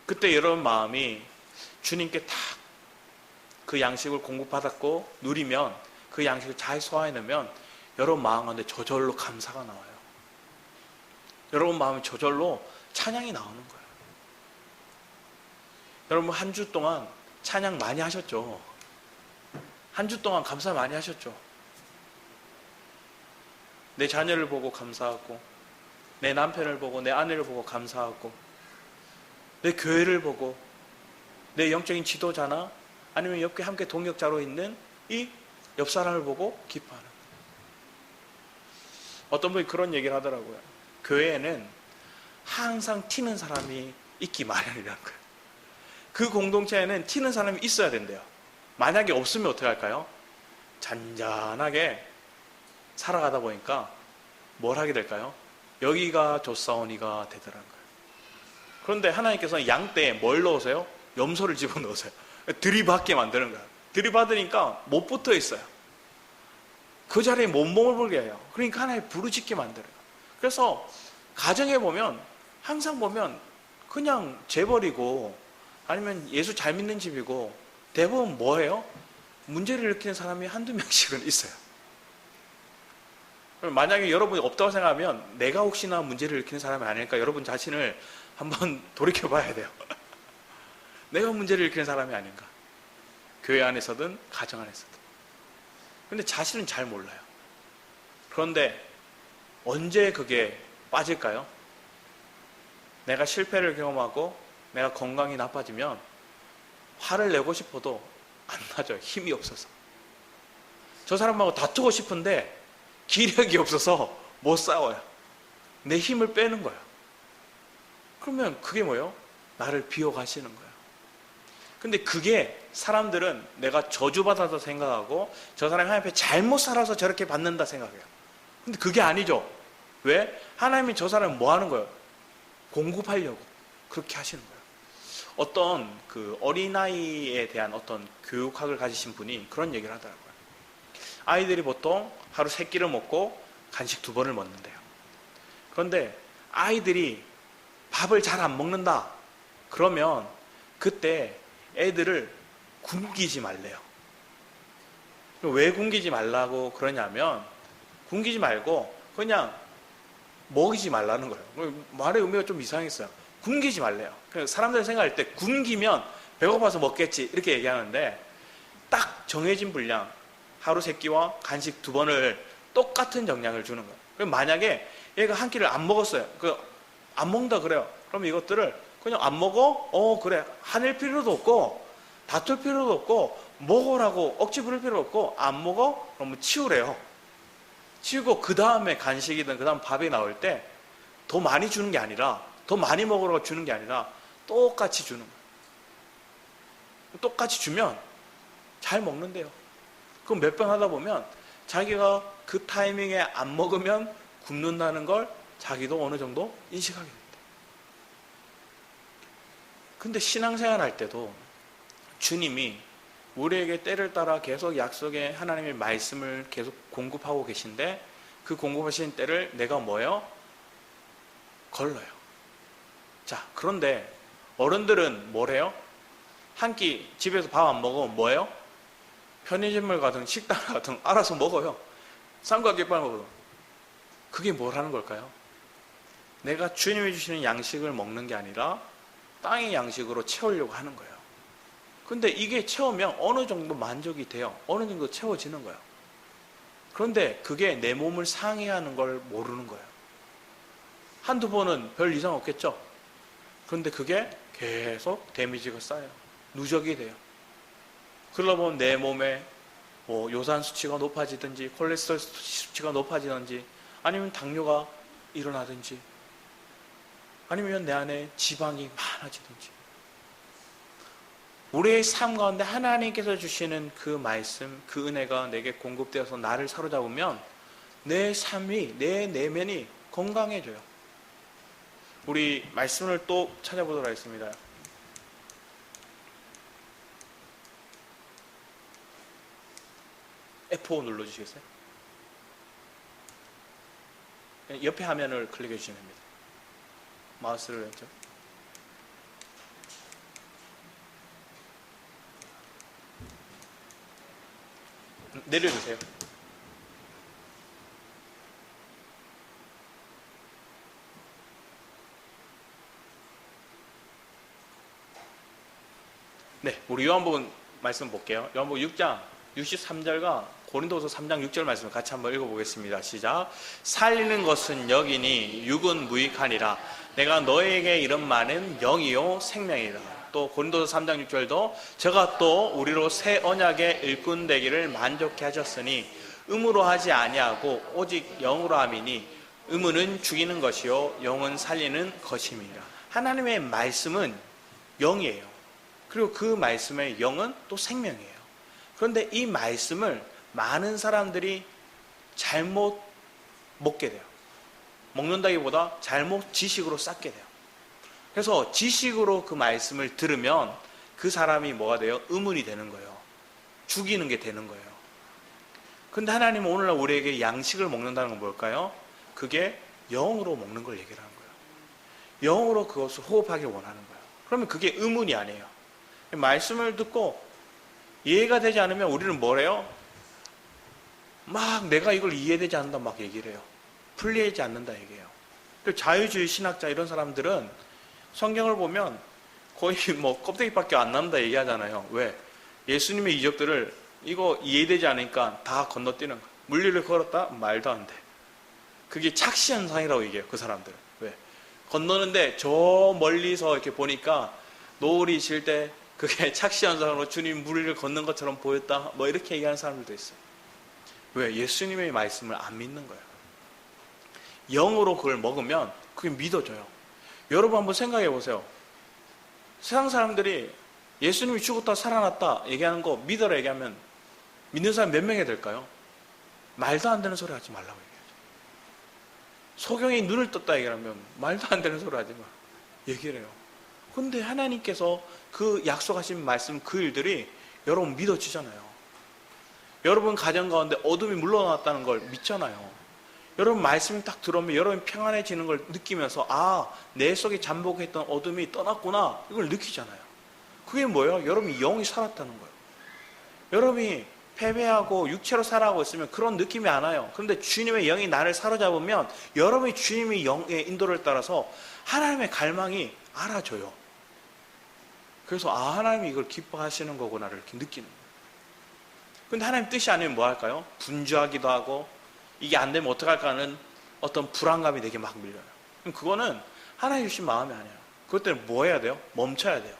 그때 여러분 마음이 주님께 딱 그 양식을 공급받았고 누리면, 그 양식을 잘 소화해내면 여러분 마음 가운데 저절로 감사가 나와요. 여러분 마음에 저절로 찬양이 나오는 거예요. 여러분 한 주 동안 찬양 많이 하셨죠? 한 주 동안 감사 많이 하셨죠? 내 자녀를 보고 감사하고, 내 남편을 보고, 내 아내를 보고 감사하고, 내 교회를 보고, 내 영적인 지도자나 아니면 옆에 함께 동역자로 있는 이 옆 사람을 보고 기뻐하는 거예요. 어떤 분이 그런 얘기를 하더라고요. 교회에는 항상 튀는 사람이 있기 마련이라는 거예요. 그 공동체에는 튀는 사람이 있어야 된대요. 만약에 없으면 어떻게 할까요? 잔잔하게 살아가다 보니까 뭘 하게 될까요? 여기가 조사오니가 되더라는 거예요. 그런데 하나님께서는 양떼에 뭘 넣으세요? 염소를 집어넣으세요. 들이받게 만드는 거예요. 들이받으니까 못 붙어 있어요. 그 자리에 몸을 불게 해요. 그러니까 하나님 부르짖게 만들어요. 그래서 가정에 보면 항상 보면 그냥 재벌이고 아니면 예수 잘 믿는 집이고 대부분 뭐예요? 문제를 일으키는 사람이 한두 명씩은 있어요. 만약에 여러분이 없다고 생각하면 내가 혹시나 문제를 일으키는 사람이 아닐까 여러분 자신을 한번 돌이켜 봐야 돼요. 내가 문제를 일으키는 사람이 아닌가. 교회 안에서든 가정 안에서든. 근데 자신은 잘 몰라요. 그런데 언제 그게 빠질까요? 내가 실패를 경험하고 내가 건강이 나빠지면 화를 내고 싶어도 안 나죠. 힘이 없어서. 저 사람하고 다투고 싶은데 기력이 없어서 못 싸워요. 내 힘을 빼는 거예요. 그러면 그게 뭐예요? 나를 비워가시는 거예요. 근데 그게 사람들은 내가 저주받아서 생각하고 저 사람이 하나님 앞에 잘못 살아서 저렇게 받는다 생각해요. 근데 그게 아니죠. 왜? 하나님이 저 사람을 뭐 하는 거예요? 공급하려고 그렇게 하시는 거예요. 어떤 그 어린아이에 대한 어떤 교육학을 가지신 분이 그런 얘기를 하더라고요. 아이들이 보통 하루 3끼를 먹고 간식 2번을 먹는데요. 그런데 아이들이 밥을 잘 안 먹는다. 그러면 그때 애들을 굶기지 말래요. 왜 굶기지 말라고 그러냐면 굶기지 말고 그냥 먹이지 말라는 거예요. 말의 의미가 좀 이상했어요. 굶기지 말래요. 사람들이 생각할 때 굶기면 배고파서 먹겠지 이렇게 얘기하는데 딱 정해진 분량 하루 3끼와 간식 2번을 똑같은 정량을 주는 거예요. 그럼 만약에 얘가 한 끼를 안 먹었어요. 안 먹는다 그래요. 그럼 이것들을 그냥 안 먹어? 그래. 화낼 필요도 없고 다툴 필요도 없고 먹으라고 억지 부릴 필요도 없고 안 먹어? 그러면 치우래요. 치우고 그 다음에 간식이든 그 다음 밥이 나올 때 더 많이 주는 게 아니라 더 많이 먹으라고 주는 게 아니라 똑같이 주는 거예요. 똑같이 주면 잘 먹는데요. 그럼 몇 번 하다 보면 자기가 그 타이밍에 안 먹으면 굶는다는 걸 자기도 어느 정도 인식하게 됩니다. 근데 신앙생활 할 때도 주님이 우리에게 때를 따라 계속 약속의 하나님의 말씀을 계속 공급하고 계신데 그 공급하신 때를 내가 뭐예요? 걸러요. 자, 그런데 어른들은 뭐래요? 한 끼 집에서 밥 안 먹으면 뭐예요? 편의점을 가든 식당을 가든 알아서 먹어요. 삼각김밥 먹어도. 그게 뭘 하는 걸까요? 내가 주님이 주시는 양식을 먹는 게 아니라 땅의 양식으로 채우려고 하는 거예요. 근데 이게 채우면 어느 정도 만족이 돼요. 어느 정도 채워지는 거예요. 그런데 그게 내 몸을 상해하는 걸 모르는 거예요. 한두 번은 별 이상 없겠죠? 그런데 그게 계속 데미지가 쌓여요. 누적이 돼요. 그러다 보면 내 몸에 뭐 요산 수치가 높아지든지 콜레스테롤 수치가 높아지든지 아니면 당뇨가 일어나든지 아니면 내 안에 지방이 많아지든지 우리의 삶 가운데 하나님께서 주시는 그 말씀, 그 은혜가 내게 공급되어서 나를 사로잡으면 내 삶이, 내 내면이 건강해져요. 우리 말씀을 또 찾아보도록 하겠습니다. F5 눌러주시겠어요? 옆에 화면을 클릭해 주시면 됩니다. 마우스를 왼쪽. 내려주세요. 네, 우리 요한복음 말씀 볼게요. 요한복음 6장 63절과 고린도서 3장 6절 말씀을 같이 한번 읽어보겠습니다. 시작. 살리는 것은 영이니 육은 무익하니라. 내가 너에게 이런 말은 영이요 생명이다. 또 고린도서 3장 6절도 저가 또 우리로 새 언약의 일꾼 되기를 만족해 하셨으니 의무로 하지 아니하고 오직 영으로 함이니 의무는 죽이는 것이요 영은 살리는 것임이라. 하나님의 말씀은 영이에요. 그리고 그 말씀의 영은 또 생명이에요. 그런데 이 말씀을 많은 사람들이 잘못 먹게 돼요. 먹는다기보다 잘못 지식으로 쌓게 돼요. 그래서 지식으로 그 말씀을 들으면 그 사람이 뭐가 돼요? 의문이 되는 거예요. 죽이는 게 되는 거예요. 근데 하나님은 오늘날 우리에게 양식을 먹는다는 건 뭘까요? 그게 영으로 먹는 걸 얘기를 하는 거예요. 영으로 그것을 호흡하길 원하는 거예요. 그러면 그게 의문이 아니에요. 말씀을 듣고 이해가 되지 않으면 우리는 뭐래요? 막 내가 이걸 이해되지 않는다 막 얘기를 해요. 풀리지 않는다 얘기해요. 자유주의 신학자 이런 사람들은 성경을 보면 거의 뭐 껍데기밖에 안 남는다 얘기하잖아요. 왜? 예수님의 이적들을 이거 이해되지 않으니까 다 건너뛰는 거야. 물리를 걸었다? 말도 안 돼. 그게 착시현상이라고 얘기해요. 그 사람들은. 왜? 건너는데 저 멀리서 이렇게 보니까 노을이 질 때 그게 착시현상으로 주님 물리를 걷는 것처럼 보였다. 뭐 이렇게 얘기하는 사람들도 있어요. 왜? 예수님의 말씀을 안 믿는 거예요. 영으로 그걸 먹으면 그게 믿어져요. 여러분 한번 생각해 보세요. 세상 사람들이 예수님이 죽었다 살아났다 얘기하는 거 믿어라 얘기하면 믿는 사람 몇 명이 될까요? 말도 안 되는 소리 하지 말라고 얘기하죠. 소경이 눈을 떴다 얘기하면 말도 안 되는 소리 하지 마 얘기를 해요. 근데 하나님께서 그 약속하신 말씀 그 일들이 여러분 믿어지잖아요. 여러분 가정 가운데 어둠이 물러났다는 걸 믿잖아요. 여러분 말씀이 딱 들어오면 여러분이 평안해지는 걸 느끼면서 아, 내 속에 잠복했던 어둠이 떠났구나 이걸 느끼잖아요. 그게 뭐예요? 여러분이 영이 살았다는 거예요. 여러분이 패배하고 육체로 살아가고 있으면 그런 느낌이 안 와요. 그런데 주님의 영이 나를 사로잡으면 여러분이 주님의 영의 인도를 따라서 하나님의 갈망이 알아져요. 그래서 아, 하나님이 이걸 기뻐하시는 거구나를 이렇게 느끼는 거예요. 근데 하나님 뜻이 아니면 뭐 할까요? 분주하기도 하고 이게 안 되면 어떡할까 하는 어떤 불안감이 내게 막 밀려요. 그럼 그거는 하나님 주신 마음이 아니에요. 그것 때문에 뭐 해야 돼요? 멈춰야 돼요.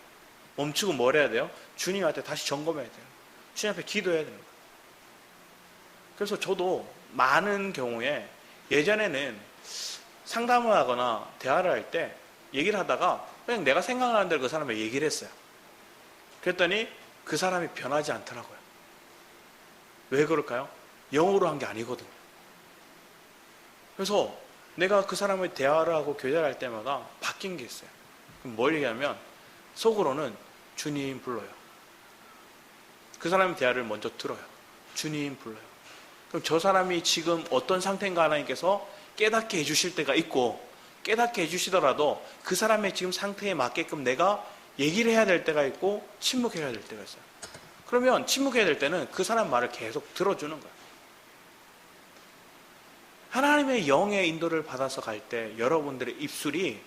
멈추고 뭘 해야 돼요? 주님한테 다시 점검해야 돼요. 주님 앞에 기도해야 되는 거예요. 그래서 저도 많은 경우에 예전에는 상담을 하거나 대화를 할 때 얘기를 하다가 그냥 내가 생각나는 대로 그 사람에게 얘기를 했어요. 그랬더니 그 사람이 변하지 않더라고요. 왜 그럴까요? 영어로 한 게 아니거든요. 그래서 내가 그 사람의 대화를 하고 교제를 할 때마다 바뀐 게 있어요. 그럼 뭘 얘기하면 속으로는 주님 불러요. 그 사람의 대화를 먼저 들어요. 주님 불러요. 그럼 저 사람이 지금 어떤 상태인가 하나님께서 깨닫게 해주실 때가 있고 깨닫게 해주시더라도 그 사람의 지금 상태에 맞게끔 내가 얘기를 해야 될 때가 있고 침묵해야 될 때가 있어요. 그러면 침묵해야 될 때는 그 사람 말을 계속 들어주는 거예요. 하나님의 영의 인도를 받아서 갈 때 여러분들의 입술이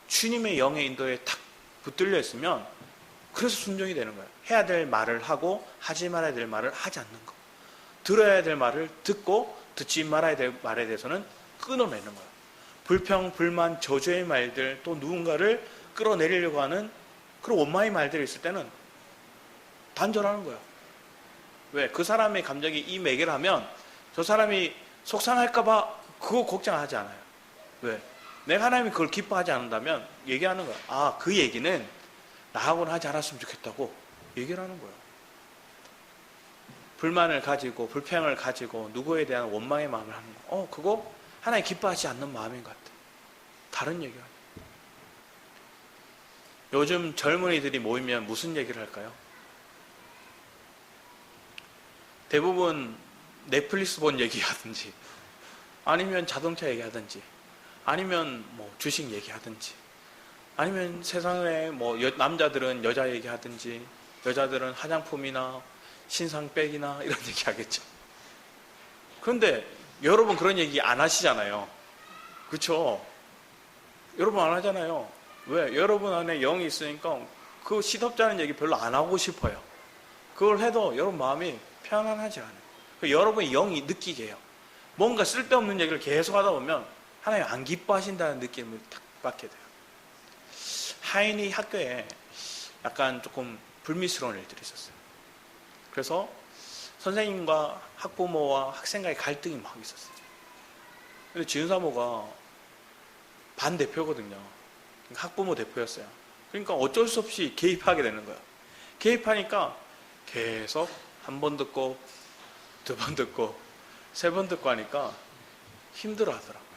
주님의 영의 인도에 탁 붙들려 있으면 그래서 순종이 되는 거예요. 해야 될 말을 하고 하지 말아야 될 말을 하지 않는 거. 들어야 될 말을 듣고 듣지 말아야 될 말에 대해서는 끊어내는 거예요. 불평, 불만, 저주의 말들 또 누군가를 끌어내리려고 하는 그런 원망의 말들이 있을 때는 단절하는 거예요. 왜? 그 사람의 감정이 이 매개를 하면 저 사람이 속상할까봐 그거 걱정하지 않아요. 왜? 내가 하나님이 그걸 기뻐하지 않는다면 얘기하는 거야. 아, 그 얘기는 나하고는 하지 않았으면 좋겠다고 얘기를 하는 거예요. 불만을 가지고 불평을 가지고 누구에 대한 원망의 마음을 하는 거. 그거 하나님 기뻐하지 않는 마음인 것 같아. 다른 얘기야. 요즘 젊은이들이 모이면 무슨 얘기를 할까요? 대부분 넷플릭스 본 얘기하든지 아니면 자동차 얘기하든지 아니면 뭐 주식 얘기하든지 아니면 세상에 뭐 남자들은 여자 얘기하든지 여자들은 화장품이나 신상백이나 이런 얘기 하겠죠. 그런데 여러분 그런 얘기 안 하시잖아요. 그렇죠? 여러분 안 하잖아요. 왜? 여러분 안에 영이 있으니까 그 시덥잖은 얘기 별로 안 하고 싶어요. 그걸 해도 여러분 마음이 편안하지 않아요. 여러분이 영이 느끼게 해요. 뭔가 쓸데없는 얘기를 계속 하다 보면 하나님 안 기뻐하신다는 느낌을 딱 받게 돼요. 하인이 학교에 약간 조금 불미스러운 일들이 있었어요. 그래서 선생님과 학부모와 학생과의 갈등이 막 있었어요. 근데 지은사모가 반대표거든요. 학부모 대표였어요. 그러니까 어쩔 수 없이 개입하게 되는 거예요. 개입하니까 계속 한 번 듣고 두 번 듣고 세 번 듣고 하니까 힘들어 하더라고요.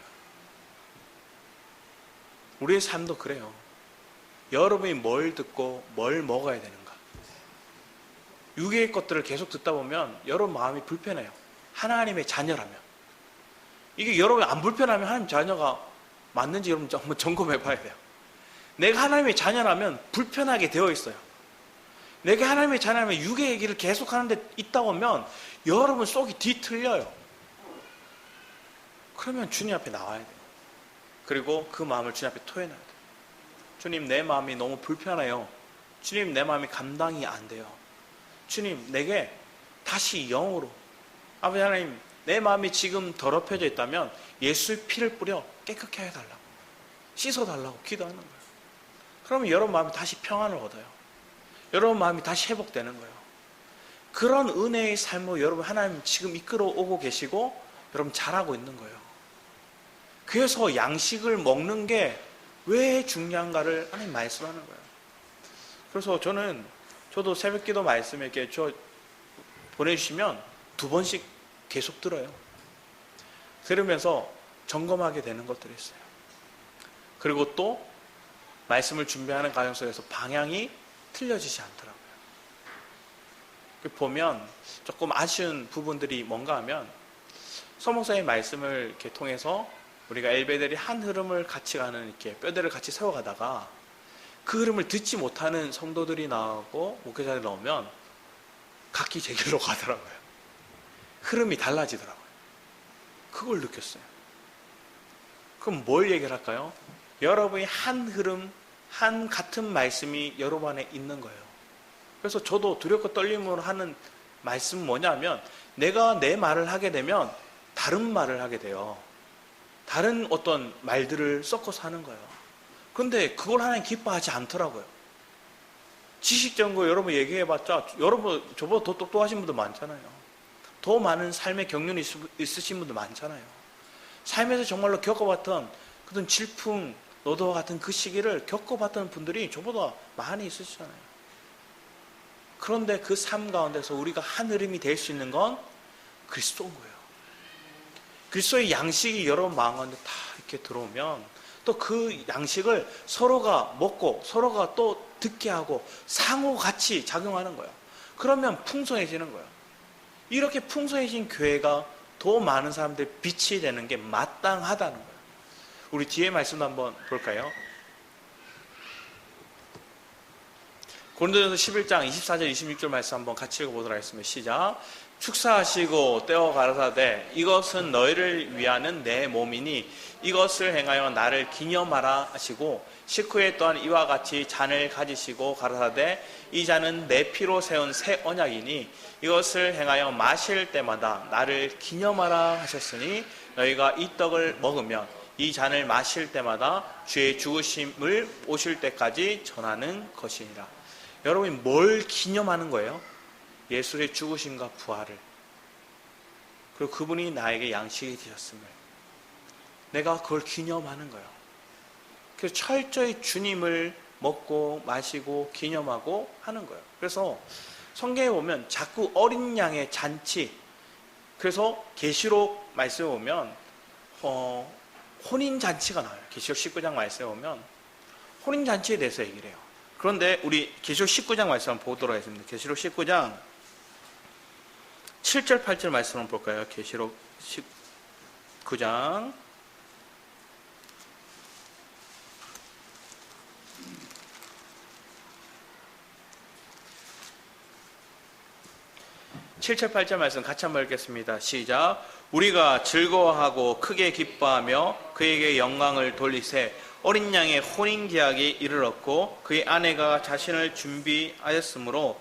우리의 삶도 그래요. 여러분이 뭘 듣고 뭘 먹어야 되는가. 육의 것들을 계속 듣다 보면 여러분 마음이 불편해요. 하나님의 자녀라면. 이게 여러분이 안 불편하면 하나님 자녀가 맞는지 여러분 한번 점검해 봐야 돼요. 내가 하나님의 자녀라면 불편하게 되어 있어요. 내게 하나님의 자녀라면 육의 얘기를 계속 하는데 있다고 하면 여러분 속이 뒤틀려요. 그러면 주님 앞에 나와야 돼요. 그리고 그 마음을 주님 앞에 토해놔야 돼요. 주님, 내 마음이 너무 불편해요. 주님, 내 마음이 감당이 안 돼요. 주님, 내게 다시 영으로, 아버지 하나님, 내 마음이 지금 더럽혀져 있다면 예수의 피를 뿌려 깨끗게 해달라고, 씻어달라고 기도하는 거예요. 그러면 여러분 마음이 다시 평안을 얻어요. 여러분 마음이 다시 회복되는 거예요. 그런 은혜의 삶으로 여러분 하나님 지금 이끌어오고 계시고 여러분 잘하고 있는 거예요. 그래서 양식을 먹는 게 왜 중요한가를 하나님 말씀하는 거예요. 그래서 저도 새벽기도 말씀 이렇게 보내주시면 2번씩 계속 들어요. 들으면서 점검하게 되는 것들이 있어요. 그리고 또 말씀을 준비하는 과정 속에서 방향이 틀려지지 않더라고요. 보면 조금 아쉬운 부분들이 뭔가 하면 서목사의 말씀을 이렇게 통해서 우리가 엘베델이 한 흐름을 같이 가는 이렇게 뼈대를 같이 세워가다가 그 흐름을 듣지 못하는 성도들이 나오고 목회자들이 나오면 각기 제 길로 가더라고요. 흐름이 달라지더라고요. 그걸 느꼈어요. 그럼 뭘 얘기를 할까요? 여러분이 한 흐름, 한 같은 말씀이 여러분 안에 있는 거예요. 그래서 저도 두렵고 떨림으로 하는 말씀은 뭐냐면 내가 내 말을 하게 되면 다른 말을 하게 돼요. 다른 어떤 말들을 섞어서 하는 거예요. 그런데 그걸 하나님 기뻐하지 않더라고요. 지식적인 거 여러분 얘기해봤자 여러분 저보다 더 똑똑하신 분들 많잖아요. 더 많은 삶의 경륜이 있으신 분들 많잖아요. 삶에서 정말로 겪어봤던 그런 질풍, 노도와 같은 그 시기를 겪어봤던 분들이 저보다 많이 있으시잖아요. 그런데 그 삶 가운데서 우리가 한 흐름이 될 수 있는 건 그리스도인 거예요. 그리스도의 양식이 여러분 마음 가운데 다 이렇게 들어오면 또 그 양식을 서로가 먹고 서로가 또 듣게 하고 상호 같이 작용하는 거예요. 그러면 풍성해지는 거예요. 이렇게 풍성해진 교회가 더 많은 사람들의 빛이 되는 게 마땅하다는 거예요. 우리 뒤에 말씀도 한번 볼까요? 고린도전서 11장 24절 26절 말씀 한번 같이 읽어보도록 하겠습니다. 시작. 축사하시고 떼어 가라사대 이것은 너희를 위하는 내 몸이니 이것을 행하여 나를 기념하라 하시고 식후에 또한 이와 같이 잔을 가지시고 가라사대 이 잔은 내 피로 세운 새 언약이니 이것을 행하여 마실 때마다 나를 기념하라 하셨으니 너희가 이 떡을 먹으면 이 잔을 마실 때마다 주의 죽으심을 오실 때까지 전하는 것이니라. 여러분이 뭘 기념하는 거예요? 예수의 죽으심과 부활을. 그리고 그분이 나에게 양식이 되셨음을. 내가 그걸 기념하는 거예요. 그래서 철저히 주님을 먹고 마시고 기념하고 하는 거예요. 그래서 성경에 보면 자꾸 어린 양의 잔치, 그래서 계시록 말씀에 보면 혼인잔치가 나와요. 계시록 19장 말씀에 보면 혼인잔치에 대해서 얘기를 해요. 그런데 우리 계시록 19장 말씀 한번 보도록 하겠습니다. 계시록 19장 7절 8절 말씀 한번 볼까요? 계시록 19장 7절 8절 말씀 같이 한번 읽겠습니다. 시작. 우리가 즐거워하고 크게 기뻐하며 그에게 영광을 돌리세 어린 양의 혼인계약이 이르렀고 그의 아내가 자신을 준비하였으므로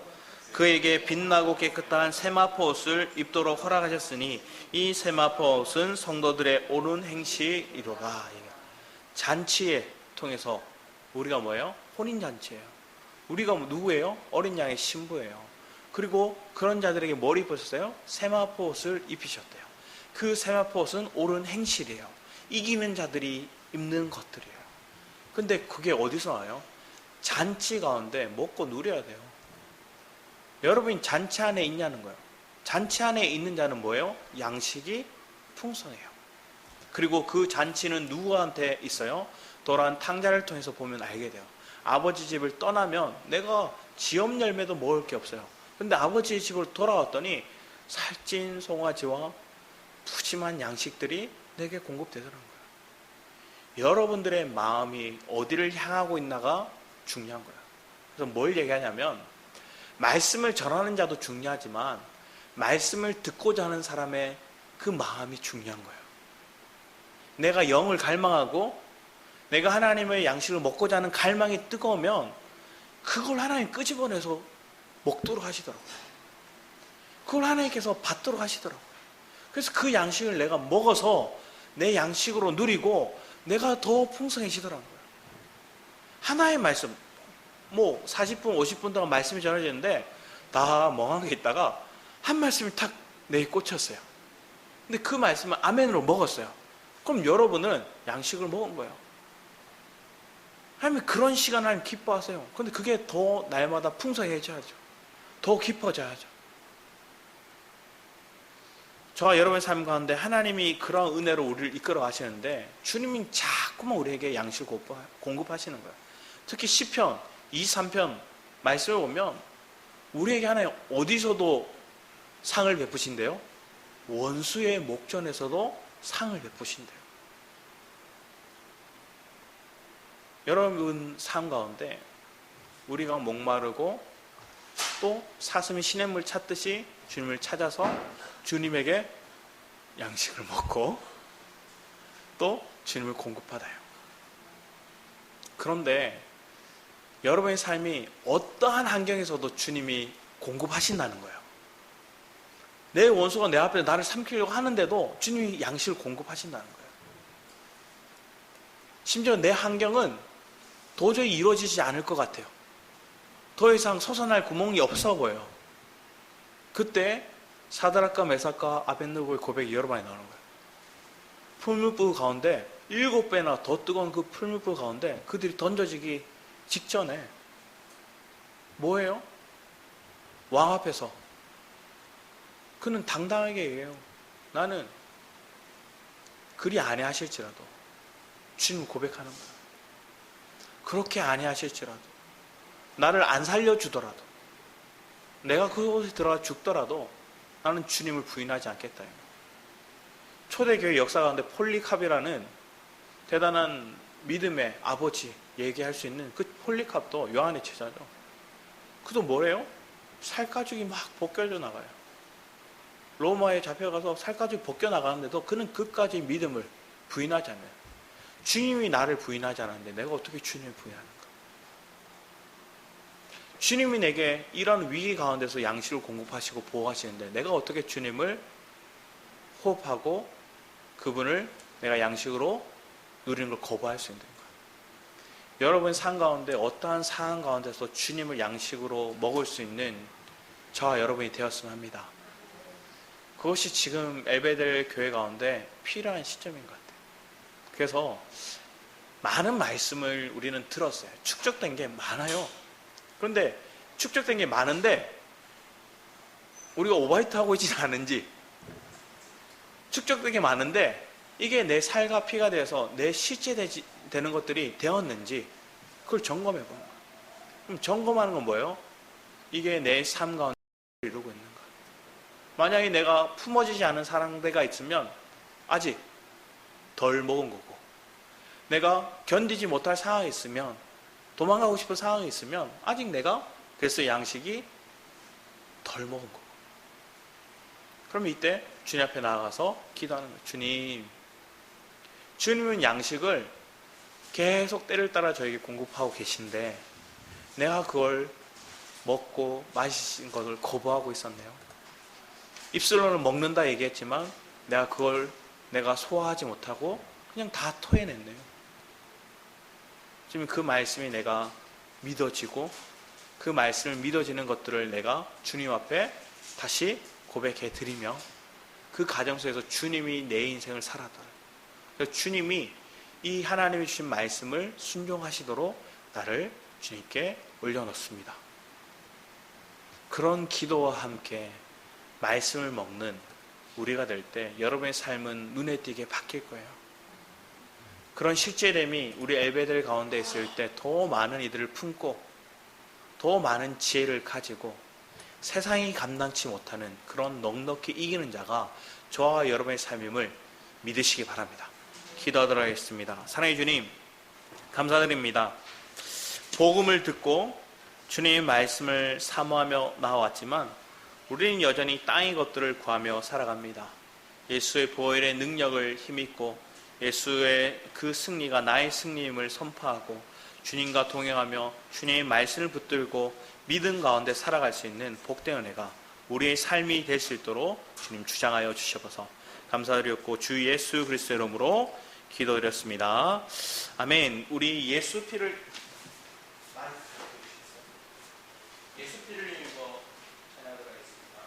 그에게 빛나고 깨끗한 세마포 옷을 입도록 허락하셨으니 이 세마포 옷은 성도들의 옳은 행실이로라. 잔치에 통해서 우리가 뭐예요? 혼인잔치예요. 우리가 누구예요? 어린 양의 신부예요. 그리고 그런 자들에게 뭘 입으셨어요? 세마포 옷을 입히셨대요. 그 세마포 옷은 옳은 행실이에요. 이기는 자들이 입는 것들이에요. 근데 그게 어디서 나와요? 잔치 가운데 먹고 누려야 돼요. 여러분이 잔치 안에 있냐는 거예요. 잔치 안에 있는 자는 뭐예요? 양식이 풍성해요. 그리고 그 잔치는 누구한테 있어요? 도란 탕자를 통해서 보면 알게 돼요. 아버지 집을 떠나면 내가 지업 열매도 먹을 게 없어요. 근데 아버지 집으로 돌아왔더니 살찐 송아지와 푸짐한 양식들이 내게 공급되더라는 거예요. 여러분들의 마음이 어디를 향하고 있나가 중요한 거예요. 그래서 뭘 얘기하냐면 말씀을 전하는 자도 중요하지만 말씀을 듣고자 하는 사람의 그 마음이 중요한 거예요. 내가 영을 갈망하고 내가 하나님의 양식을 먹고자 하는 갈망이 뜨거우면 그걸 하나님 끄집어내서 먹도록 하시더라고요. 그걸 하나님께서 받도록 하시더라고요. 그래서 그 양식을 내가 먹어서 내 양식으로 누리고 내가 더 풍성해지더라고요. 하나의 말씀, 40분, 50분 동안 말씀이 전해지는데 다 멍하게 있다가 한 말씀이 탁 내게 꽂혔어요. 근데 그 말씀을 아멘으로 먹었어요. 그럼 여러분은 양식을 먹은 거예요. 하나님 그런 시간을 하나님 기뻐하세요. 근데 그게 더 날마다 풍성해져야죠. 더 깊어져야죠. 저와 여러분의 삶 가운데 하나님이 그런 은혜로 우리를 이끌어 가시는데 주님이 자꾸만 우리에게 양식을 공급하시는 거예요. 특히 시편 23편 말씀을 보면 우리에게 하나님 어디서도 상을 베푸신대요. 원수의 목전에서도 상을 베푸신대요. 여러분 삶 가운데 우리가 목마르고 또 사슴이 시냇물 찾듯이 주님을 찾아서 주님에게 양식을 먹고 또 주님을 공급받아요. 그런데 여러분의 삶이 어떠한 환경에서도 주님이 공급하신다는 거예요. 내 원수가 내 앞에 나를 삼키려고 하는데도 주님이 양식을 공급하신다는 거예요. 심지어 내 환경은 도저히 이루어지지 않을 것 같아요. 더 이상 솟아날 구멍이 없어 보여요. 그때 사드락과 메삭과 아벳느고의 고백이 여러 번이 나오는 거예요. 풀무불 가운데 7배나 더 뜨거운 그 풀무불 가운데 그들이 던져지기 직전에 뭐예요? 왕 앞에서 그는 당당하게 얘기해요. 나는 그리 아니하실지라도 주님을 고백하는 거예요. 그렇게 아니하실지라도 나를 안 살려주더라도 내가 그곳에 들어가 죽더라도 나는 주님을 부인하지 않겠다. 초대교회 역사 가운데 폴리캅이라는 대단한 믿음의 아버지 얘기할 수 있는 그 폴리캅도 요한의 제자죠. 그도 뭐래요? 살가죽이 막 벗겨져 나가요. 로마에 잡혀가서 살가죽이 벗겨나가는데도 그는 끝까지 믿음을 부인하지 않아요. 주님이 나를 부인하지 않았는데 내가 어떻게 주님을 부인하는가? 주님이 내게 이런 위기 가운데서 양식을 공급하시고 보호하시는데 내가 어떻게 주님을 호흡하고 그분을 내가 양식으로 누리는 걸 거부할 수 있는가? 여러분 삶 가운데 어떠한 상황 가운데서 주님을 양식으로 먹을 수 있는 저와 여러분이 되었으면 합니다. 그것이 지금 엘베델 교회 가운데 필요한 시점인 것 같아요. 그래서 많은 말씀을 우리는 들었어요. 축적된 게 많아요. 그런데 축적된 게 많은데 우리가 오버히트하고 있지는 않은지, 축적된 게 많은데 이게 내 살과 피가 되어서 내 실제 되는 것들이 되었는지 그걸 점검해 보는 거예요. 그럼 점검하는 건 뭐예요? 이게 내 삶 가운데 이루고 있는가? 만약에 내가 품어지지 않은 사랑대가 있으면 아직 덜 먹은 거고, 내가 견디지 못할 상황이 있으면, 도망가고 싶은 상황이 있으면 아직 내가 그래서 양식이 덜 먹은 거고. 그럼 이때 주님 앞에 나아가서 기도하는 거예요. 주님은 양식을 계속 때를 따라 저에게 공급하고 계신데 내가 그걸 먹고 마신 것을 거부하고 있었네요. 입술로는 먹는다 얘기했지만 내가 그걸 내가 소화하지 못하고 그냥 다 토해냈네요. 지금 그 말씀이 내가 믿어지고 그 말씀을 믿어지는 것들을 내가 주님 앞에 다시 고백해 드리며 그 가정 속에서 주님이 내 인생을 살아더라. 그래서 주님이 이 하나님이 주신 말씀을 순종하시도록 나를 주님께 올려놓습니다. 그런 기도와 함께 말씀을 먹는 우리가 될 때 여러분의 삶은 눈에 띄게 바뀔 거예요. 그런 실제됨이 우리 엘베델 가운데 있을 때 더 많은 이들을 품고 더 많은 지혜를 가지고 세상이 감당치 못하는 그런 넉넉히 이기는 자가 저와 여러분의 삶임을 믿으시기 바랍니다. 기도하도록 하겠습니다. 사랑해 주님, 감사드립니다. 복음을 듣고 주님의 말씀을 사모하며 나와왔지만 우리는 여전히 땅의 것들을 구하며 살아갑니다. 예수의 보혈의 능력을 힘입고 예수의 그 승리가 나의 승리임을 선포하고 주님과 동행하며 주님의 말씀을 붙들고 믿음 가운데 살아갈 수 있는 복된 은혜가 우리의 삶이 될 수 있도록 주님 주장하여 주셔서 감사드렸고 주 예수 그리스도의 이름으로 기도드렸습니다. 아멘. 우리 예수 피를 읽고 찬양하도록 하겠습니다.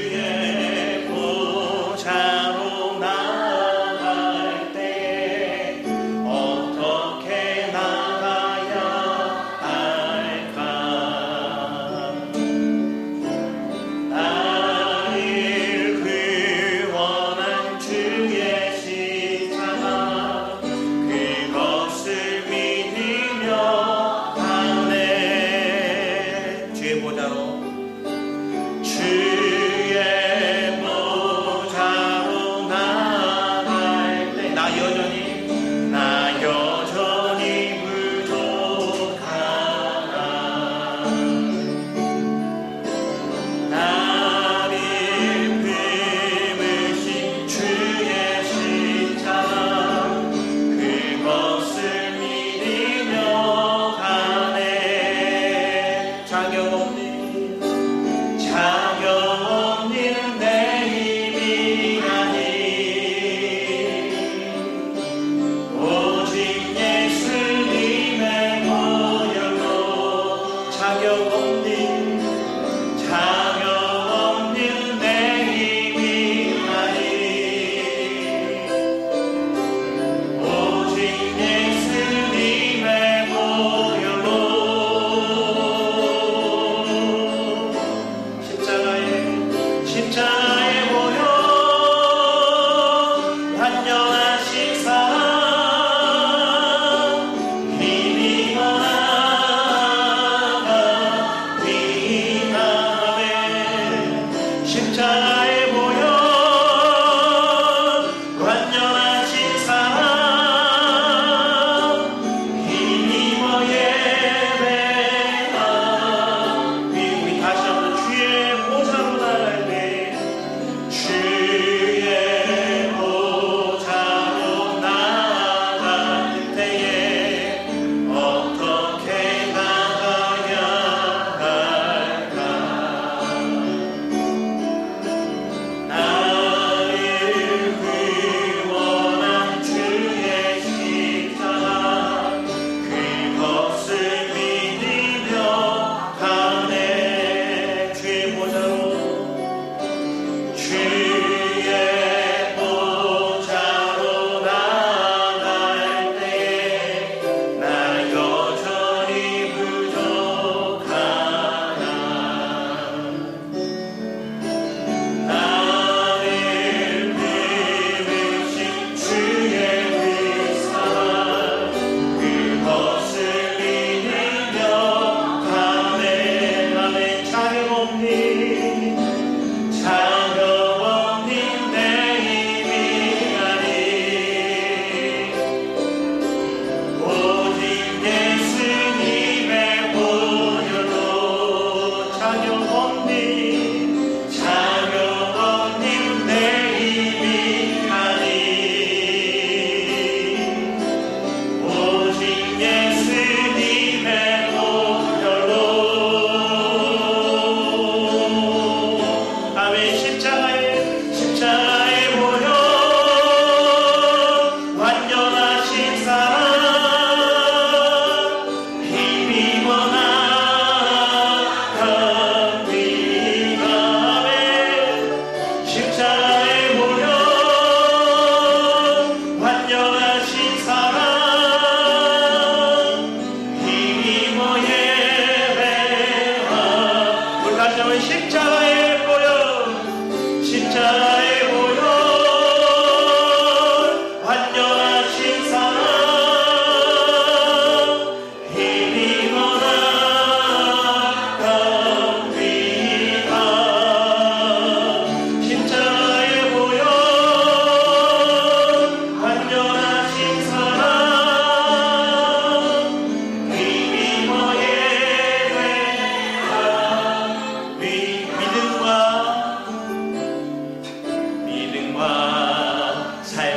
주의 보좌로 나갈 때 어떻게 나가야 할까? 나를 구원한 주의 십자가 그것을 믿으며 가네. 주의 보좌로 나갈 때 나 여전히 부족하나 나를 품으신 주의 십자가 그것을 믿으며 가네. 자격 없는 내 힘이 아니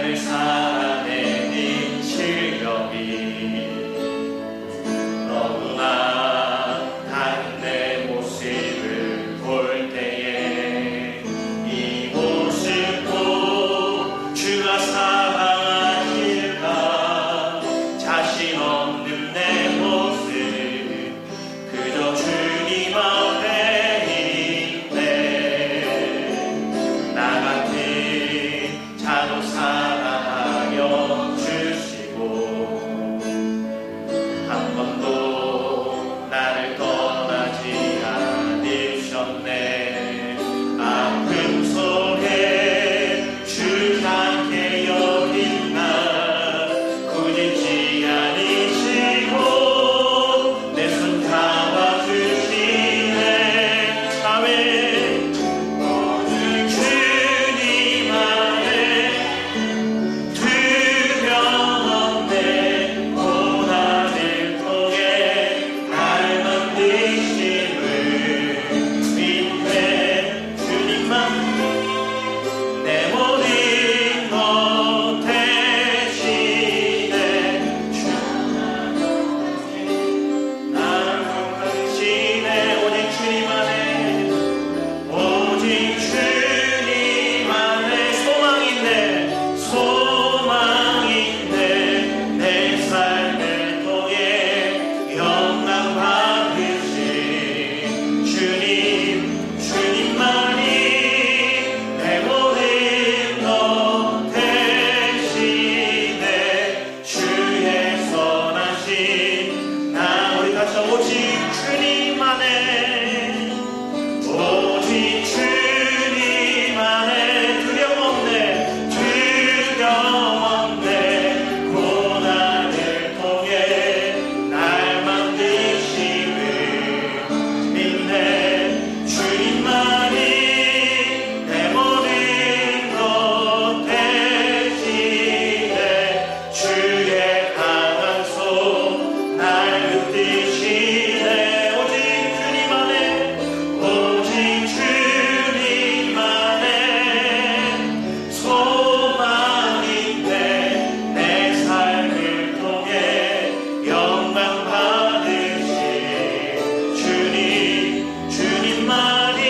삶을 살아내는 실력이 너무나 다른 내 모습을 볼 때에 이 모습도 주가 사랑하실까. 자신 없는 내 모습 그저 주님 앞에 있네. 나 같은 자도 사랑하여 주시고 한 번도 나를 떠나지 않으셨네. 아픔 속에 주지 않게 여긴 나 굳이 않으시고 내 손 잡아주시네. 아멘. 주님 안에 두려움 없네. 고난을 통해 날 만드심을 믿네. 주님만 내 모든 것 대신에 나를 만드시네. 오직 주님 안에 오직 주님 안에 소망인데 소망인데 내 삶을 통해 영광 받으신 주님만이 내 모든 것 대신에 주의 선하신 나 우리 같이 오직 주님 안에 오직 주님 안에 두려움 없네. 두려움 없네. 고난을 통해 날 만드심을 믿네. 주님만이 내 모든 것 대신에 주의 강한 손 날 붙드시네. 오직 주님 안에 오직 주님 안에 소망인데 내 삶을 통해 영광 받으신 주님만이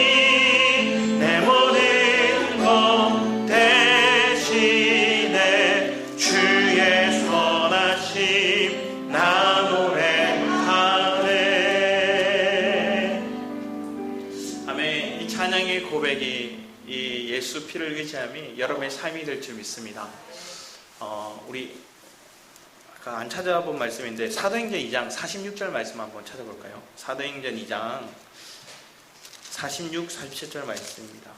내 모든 것 대신에 주의 선하심 나 노래하네. 아멘. 이 찬양의 고백이 이 예수 피를 의지함이 여러분의 삶이 될 줄 믿습니다. 우리 아까 안 찾아본 말씀인데 사도행전 2장 46절 말씀 한번 찾아볼까요? 사도행전 2장 46, 47절 말씀입니다.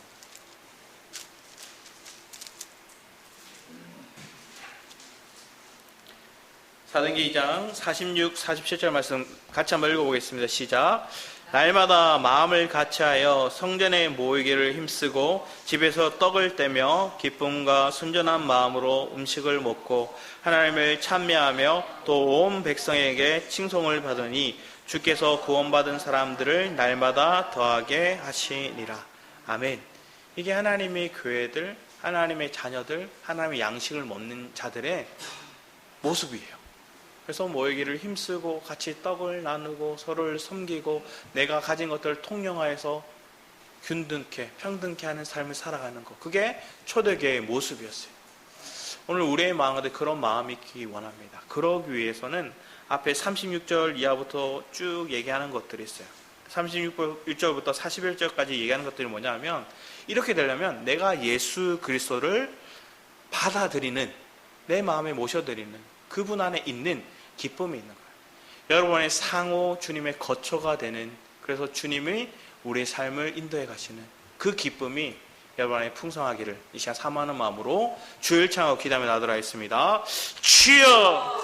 사도행전 2장 46, 47절 말씀 같이 한번 읽어보겠습니다. 시작. 날마다 마음을 같이하여 성전에 모이기를 힘쓰고 집에서 떡을 떼며 기쁨과 순전한 마음으로 음식을 먹고 하나님을 찬미하며 또 온 백성에게 칭송을 받으니 주께서 구원받은 사람들을 날마다 더하게 하시니라. 아멘. 이게 하나님의 교회들, 하나님의 자녀들, 하나님의 양식을 먹는 자들의 모습이에요. 그래서 모이기를 힘쓰고 같이 떡을 나누고 서로를 섬기고 내가 가진 것들을 통용하여서 균등케 평등케 하는 삶을 살아가는 것, 그게 초대교회의 모습이었어요. 오늘 우리의 마음 가운데 그런 마음이 있기 원합니다. 그러기 위해서는 앞에 36절 이하부터 쭉 얘기하는 것들이 있어요. 36절부터 41절까지 얘기하는 것들이 뭐냐면, 이렇게 되려면 내가 예수 그리스도를 받아들이는, 내 마음에 모셔드리는 그분 안에 있는 기쁨이 있는 거예요. 여러분의 상호 주님의 거처가 되는, 그래서 주님이 우리의 삶을 인도해 가시는 그 기쁨이 여러분 안에 풍성하기를 이 시간 사모하는 마음으로 주일 창하고 기도하며 나도록 하겠습니다. 주여!